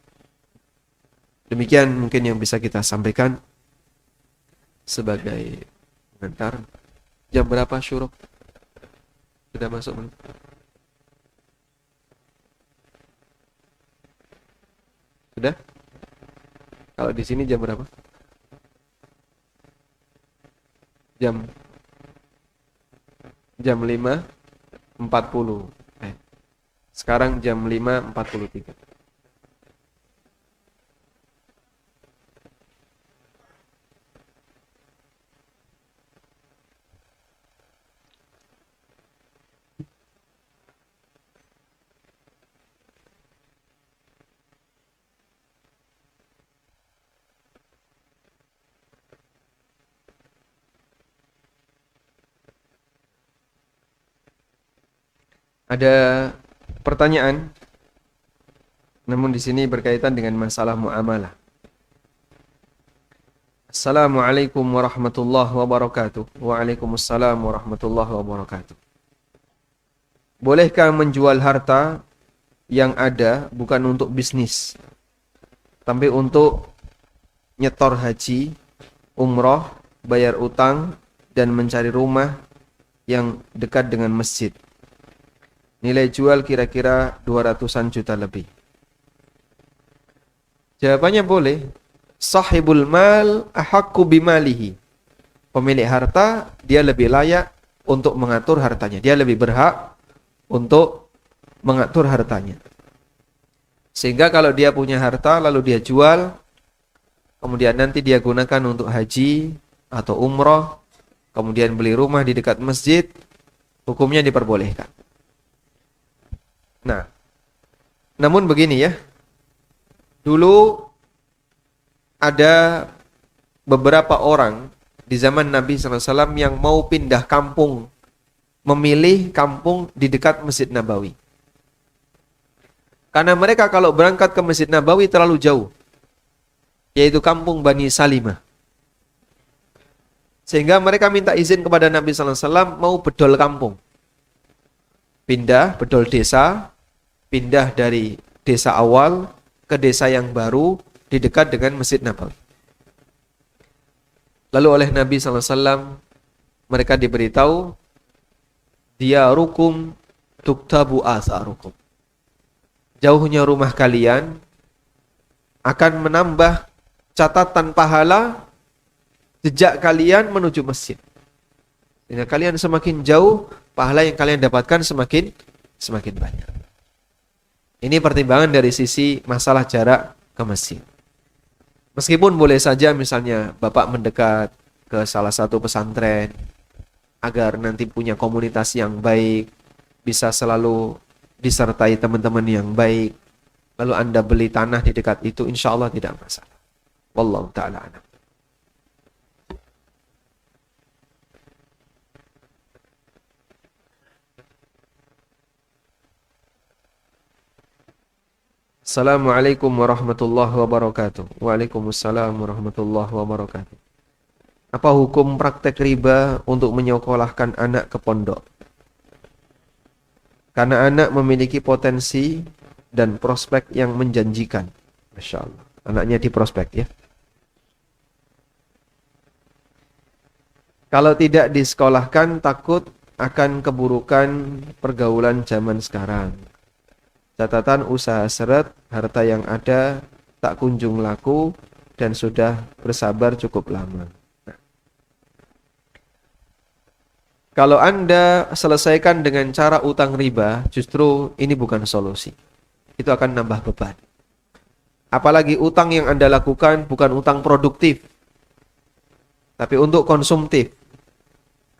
Demikian mungkin yang bisa kita sampaikan sebagai pengantar. Jam berapa syuruk? Sudah masuk belum? Sudah? Kalau di sini jam berapa? Jam 5.40. Sekarang jam 5.43. Ada pertanyaan, namun di sini berkaitan dengan masalah muamalah. Assalamualaikum warahmatullahi wabarakatuh. Waalaikumsalam warahmatullahi wabarakatuh. Bolehkah menjual harta yang ada bukan untuk bisnis, tapi untuk nyetor haji, umroh, bayar utang, dan mencari rumah yang dekat dengan masjid? Nilai jual kira-kira 200-an juta lebih. Jawabannya boleh. Sahibul mal ahaqqu bimalihi. Pemilik harta, dia lebih layak untuk mengatur hartanya. Dia lebih berhak untuk mengatur hartanya. Sehingga kalau dia punya harta lalu dia jual, kemudian nanti dia gunakan untuk haji atau umroh, kemudian beli rumah di dekat masjid, hukumnya diperbolehkan. Nah, namun begini ya, dulu ada beberapa orang di zaman Nabi SAW yang mau pindah kampung, memilih kampung di dekat Masjid Nabawi. Karena mereka kalau berangkat ke Masjid Nabawi terlalu jauh, yaitu kampung Bani Salimah. Sehingga mereka minta izin kepada Nabi SAW mau bedol kampung. Pindah, bedol desa, pindah dari desa awal ke desa yang baru di dekat dengan Masjid Nabawi. Lalu oleh Nabi SAW mereka diberitahu, diyarukum tuktabu atharukum. Jauhnya rumah kalian akan menambah catatan pahala jejak kalian menuju masjid. Sehingga kalian semakin jauh, pahala yang kalian dapatkan semakin banyak. Ini pertimbangan dari sisi masalah jarak ke masjid. Meskipun boleh saja misalnya Bapak mendekat ke salah satu pesantren agar nanti punya komunitas yang baik, bisa selalu disertai teman-teman yang baik, lalu Anda beli tanah di dekat itu, insya Allah tidak masalah. Wallahu ta'ala a'lam. Assalamualaikum warahmatullahi wabarakatuh. Waalaikumsalam warahmatullahi wabarakatuh. Apa hukum praktek riba untuk menyekolahkan anak ke pondok? Karena anak memiliki potensi dan prospek yang menjanjikan. Masya Allah. Anaknya di prospek ya. Kalau tidak disekolahkan takut akan keburukan pergaulan zaman sekarang. Catatan usaha seret, harta yang ada tak kunjung laku dan sudah bersabar cukup lama. Nah, kalau Anda selesaikan dengan cara utang riba, justru ini bukan solusi. Itu akan nambah beban. Apalagi utang yang Anda lakukan bukan utang produktif, tapi untuk konsumtif.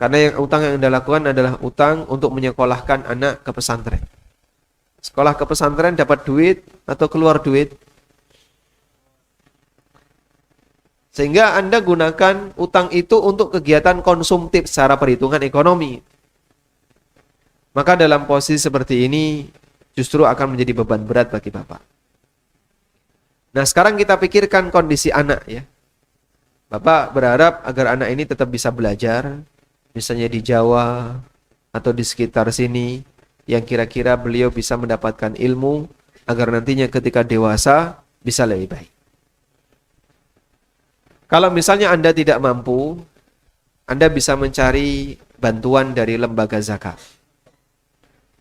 Karena yang utang yang Anda lakukan adalah utang untuk menyekolahkan anak ke pesantren. Sekolah ke pesantren dapat duit atau keluar duit? Sehingga Anda gunakan utang itu untuk kegiatan konsumtif secara perhitungan ekonomi. Maka dalam posisi seperti ini justru akan menjadi beban berat bagi Bapak. Nah, sekarang kita pikirkan kondisi anak ya. Bapak berharap agar anak ini tetap bisa belajar, misalnya di Jawa atau di sekitar sini, yang kira-kira beliau bisa mendapatkan ilmu agar nantinya ketika dewasa bisa lebih baik. Kalau misalnya Anda tidak mampu, Anda bisa mencari bantuan dari lembaga zakat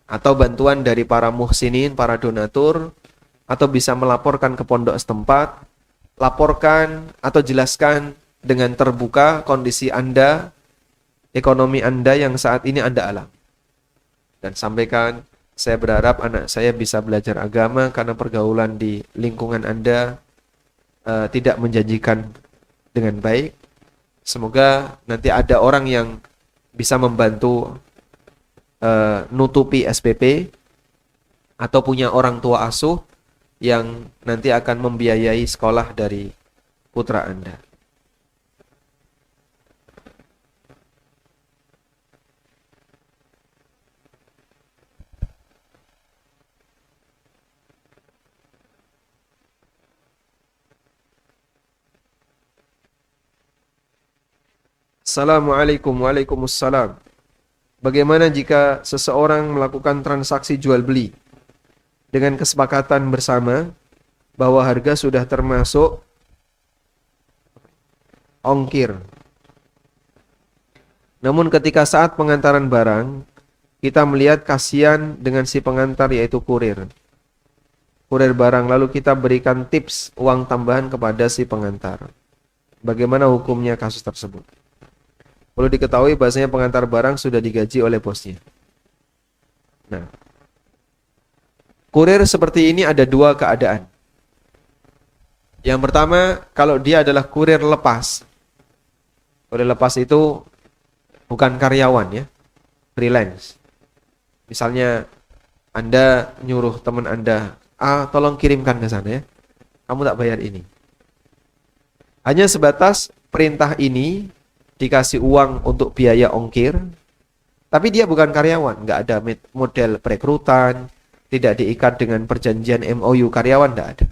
atau bantuan dari para muhsinin, para donatur, atau bisa melaporkan ke pondok setempat, laporkan atau jelaskan dengan terbuka kondisi Anda, ekonomi Anda yang saat ini Anda alami. Dan sampaikan, saya berharap anak saya bisa belajar agama karena pergaulan di lingkungan Anda tidak menjanjikan dengan baik. Semoga nanti ada orang yang bisa membantu nutupi SPP atau punya orang tua asuh yang nanti akan membiayai sekolah dari putra Anda. Assalamualaikum. Waalaikumsalam. Bagaimana jika seseorang melakukan transaksi jual beli dengan kesepakatan bersama bahwa harga sudah termasuk ongkir. Namun ketika saat pengantaran barang, kita melihat kasihan dengan si pengantar yaitu kurir. Kurir barang, lalu kita berikan tips uang tambahan kepada si pengantar. Bagaimana hukumnya kasus tersebut? Perlu diketahui bahasanya pengantar barang sudah digaji oleh bosnya. Nah, kurir seperti ini ada dua keadaan. Yang pertama, kalau dia adalah kurir lepas. Kurir lepas itu bukan karyawan ya, freelance. Misalnya Anda nyuruh teman Anda, tolong kirimkan ke sana ya, kamu tak bayar ini. Hanya sebatas perintah ini dikasih uang untuk biaya ongkir, tapi dia bukan karyawan, nggak ada model perekrutan, tidak diikat dengan perjanjian MOU karyawan, nggak ada.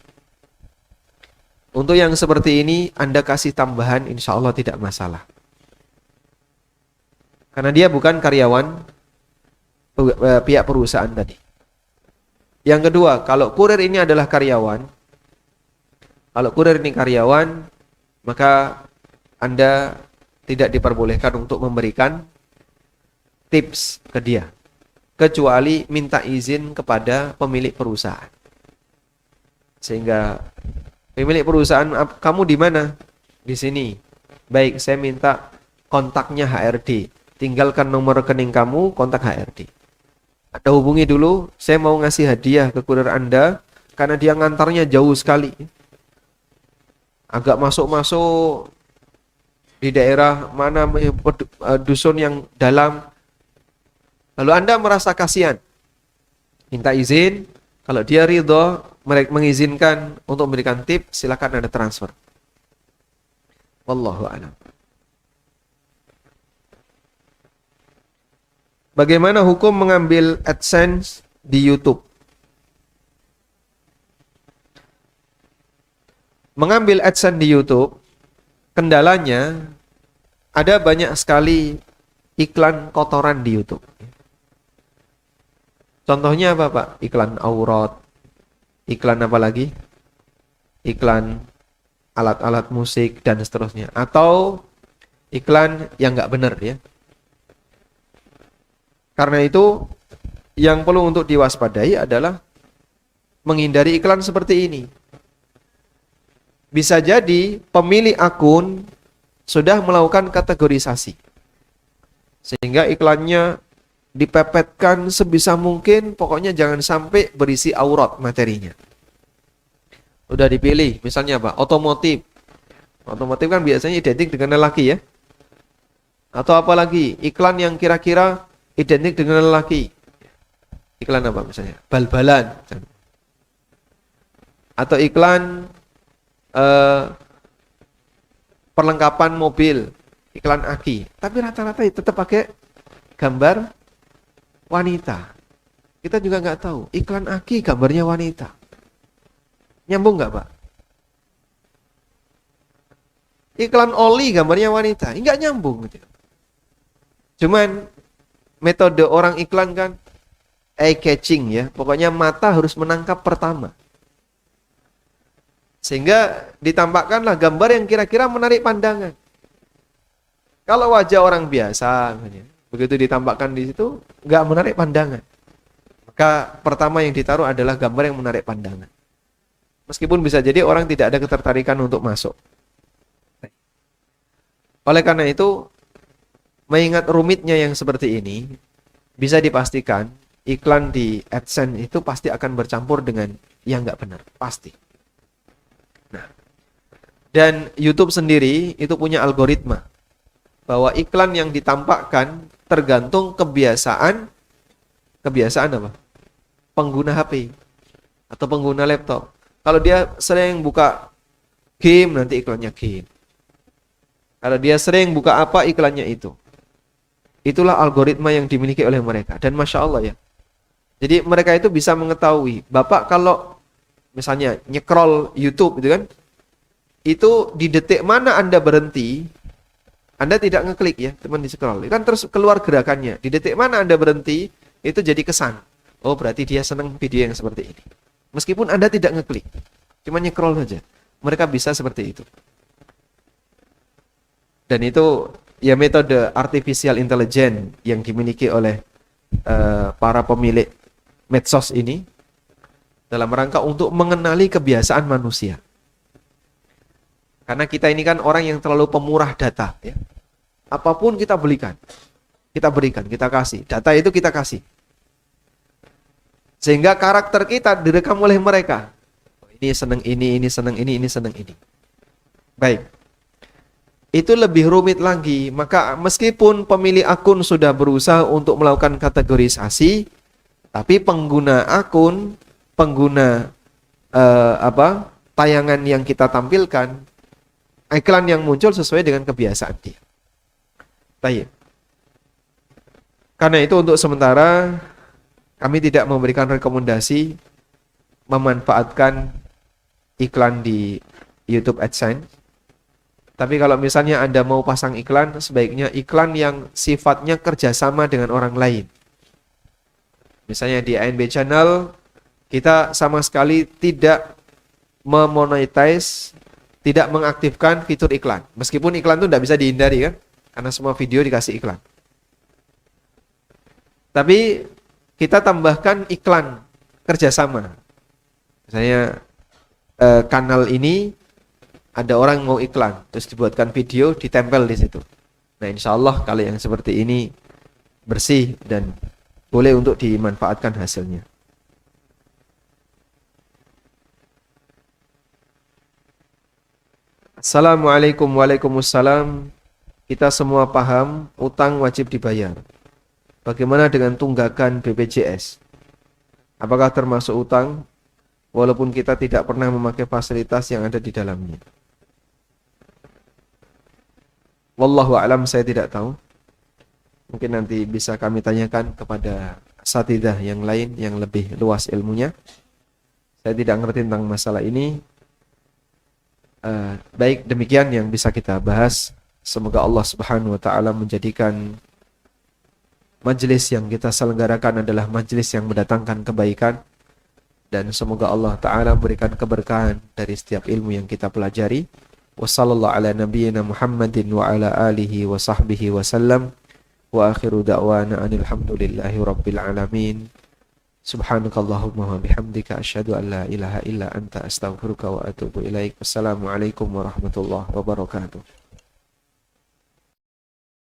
Untuk yang seperti ini, Anda kasih tambahan, insya Allah tidak masalah. Karena dia bukan karyawan pihak perusahaan tadi. Yang kedua, kalau kurir ini adalah karyawan, maka Anda tidak diperbolehkan untuk memberikan tips ke dia, kecuali minta izin kepada pemilik perusahaan. Sehingga pemilik perusahaan, kamu di mana? Di sini. Baik, saya minta kontaknya HRD. Tinggalkan nomor rekening kamu, kontak HRD. Anda hubungi dulu, saya mau ngasih hadiah ke kurir Anda karena dia ngantarnya jauh sekali. Agak masuk-masuk di daerah mana, dusun yang dalam. Lalu Anda merasa kasihan, minta izin. Kalau dia ridho mengizinkan untuk memberikan tip, silakan Anda transfer. Wallahu a'lam. Bagaimana hukum mengambil AdSense di YouTube? Mengambil AdSense di YouTube, kendalanya ada banyak sekali iklan kotoran di YouTube. Contohnya apa, Pak? Iklan aurat, iklan apa lagi? Iklan alat-alat musik dan seterusnya. Atau iklan yang nggak benar ya. Karena itu yang perlu untuk diwaspadai adalah menghindari iklan seperti ini. Bisa jadi pemilik akun sudah melakukan kategorisasi, sehingga iklannya dipepetkan sebisa mungkin, pokoknya jangan sampai berisi aurat materinya. Udah dipilih, misalnya apa? Otomotif. Otomotif kan biasanya identik dengan lelaki ya. Atau apa lagi? Iklan yang kira-kira identik dengan lelaki. Iklan apa misalnya? Bal-balan. Atau iklan perlengkapan mobil, iklan aki. Tapi rata-rata tetap pakai gambar wanita. Kita juga nggak tahu, iklan aki gambarnya wanita. Nyambung nggak, Pak? Iklan oli gambarnya wanita, nggak nyambung gitu. Cuman metode orang iklan kan eye catching ya. Pokoknya mata harus menangkap pertama. Sehingga ditampakkanlah gambar yang kira-kira menarik pandangan. Kalau wajah orang biasa, begitu ditampakkan di situ, nggak menarik pandangan. Maka pertama yang ditaruh adalah gambar yang menarik pandangan. Meskipun bisa jadi orang tidak ada ketertarikan untuk masuk. Oleh karena itu, mengingat rumitnya yang seperti ini, bisa dipastikan iklan di AdSense itu pasti akan bercampur dengan yang nggak benar, pasti. Nah, dan YouTube sendiri itu punya algoritma bahwa iklan yang ditampakkan tergantung kebiasaan apa? Pengguna HP atau pengguna laptop. Kalau dia sering buka game, nanti iklannya game. Kalau dia sering buka apa, iklannya itu. Itulah algoritma yang dimiliki oleh mereka. Dan Masya Allah ya. Jadi mereka itu bisa mengetahui, Bapak kalau misalnya nyekrol YouTube gitu kan, itu di detik mana Anda berhenti, Anda tidak ngeklik ya, teman di scroll. Kan terus keluar gerakannya. Di detik mana Anda berhenti, itu jadi kesan. Oh berarti dia senang video yang seperti ini. Meskipun Anda tidak ngeklik, cuma nyekrol saja. Mereka bisa seperti itu. Dan itu ya metode artificial intelligence yang dimiliki oleh para pemilik medsos ini dalam rangka untuk mengenali kebiasaan manusia. Karena kita ini kan orang yang terlalu pemurah data ya. Apapun kita berikan, kita kasih. Data itu kita kasih. Sehingga karakter kita direkam oleh mereka. Ini senang ini senang ini senang ini. Baik. Itu lebih rumit lagi. Maka meskipun pemilik akun sudah berusaha untuk melakukan kategorisasi, tapi pengguna akun, tayangan yang kita tampilkan, iklan yang muncul sesuai dengan kebiasaan dia. Baik. Karena itu untuk sementara kami tidak memberikan rekomendasi memanfaatkan iklan di YouTube AdSense. Tapi kalau misalnya Anda mau pasang iklan, sebaiknya iklan yang sifatnya kerjasama dengan orang lain. Misalnya di ANB Channel, kita sama sekali tidak memonetize, tidak mengaktifkan fitur iklan. Meskipun iklan itu tidak bisa dihindari kan, karena semua video dikasih iklan. Tapi kita tambahkan iklan kerjasama. Misalnya kanal ini ada orang mau iklan, terus dibuatkan video, ditempel di situ. Nah, insya Allah kalau yang seperti ini bersih dan boleh untuk dimanfaatkan hasilnya. Assalamualaikum waalaikumsalam. Kita semua paham utang wajib dibayar. Bagaimana dengan tunggakan BPJS? Apakah termasuk utang walaupun kita tidak pernah memakai fasilitas yang ada di dalamnya? Wallahu a'lam, saya tidak tahu. Mungkin nanti bisa kami tanyakan kepada asatidzah yang lain yang lebih luas ilmunya. Saya tidak ngerti tentang masalah ini. Baik, demikian yang bisa kita bahas. Semoga Allah Subhanahu wa taala menjadikan majelis yang kita selenggarakan adalah majelis yang mendatangkan kebaikan, dan semoga Allah taala memberikan keberkahan dari setiap ilmu yang kita pelajari. Wassallallahu ala nabiyyina Muhammadin wa ala alihi wa sahbihi wasallam. Wa akhiru da'wana anil hamdulillahi rabbil alamin. Subhanakallahumma wa bihamdika asyhadu an la ilaha illa anta astaghfiruka wa atubu ilaik. Wassalamualaikum warahmatullahi wabarakatuh.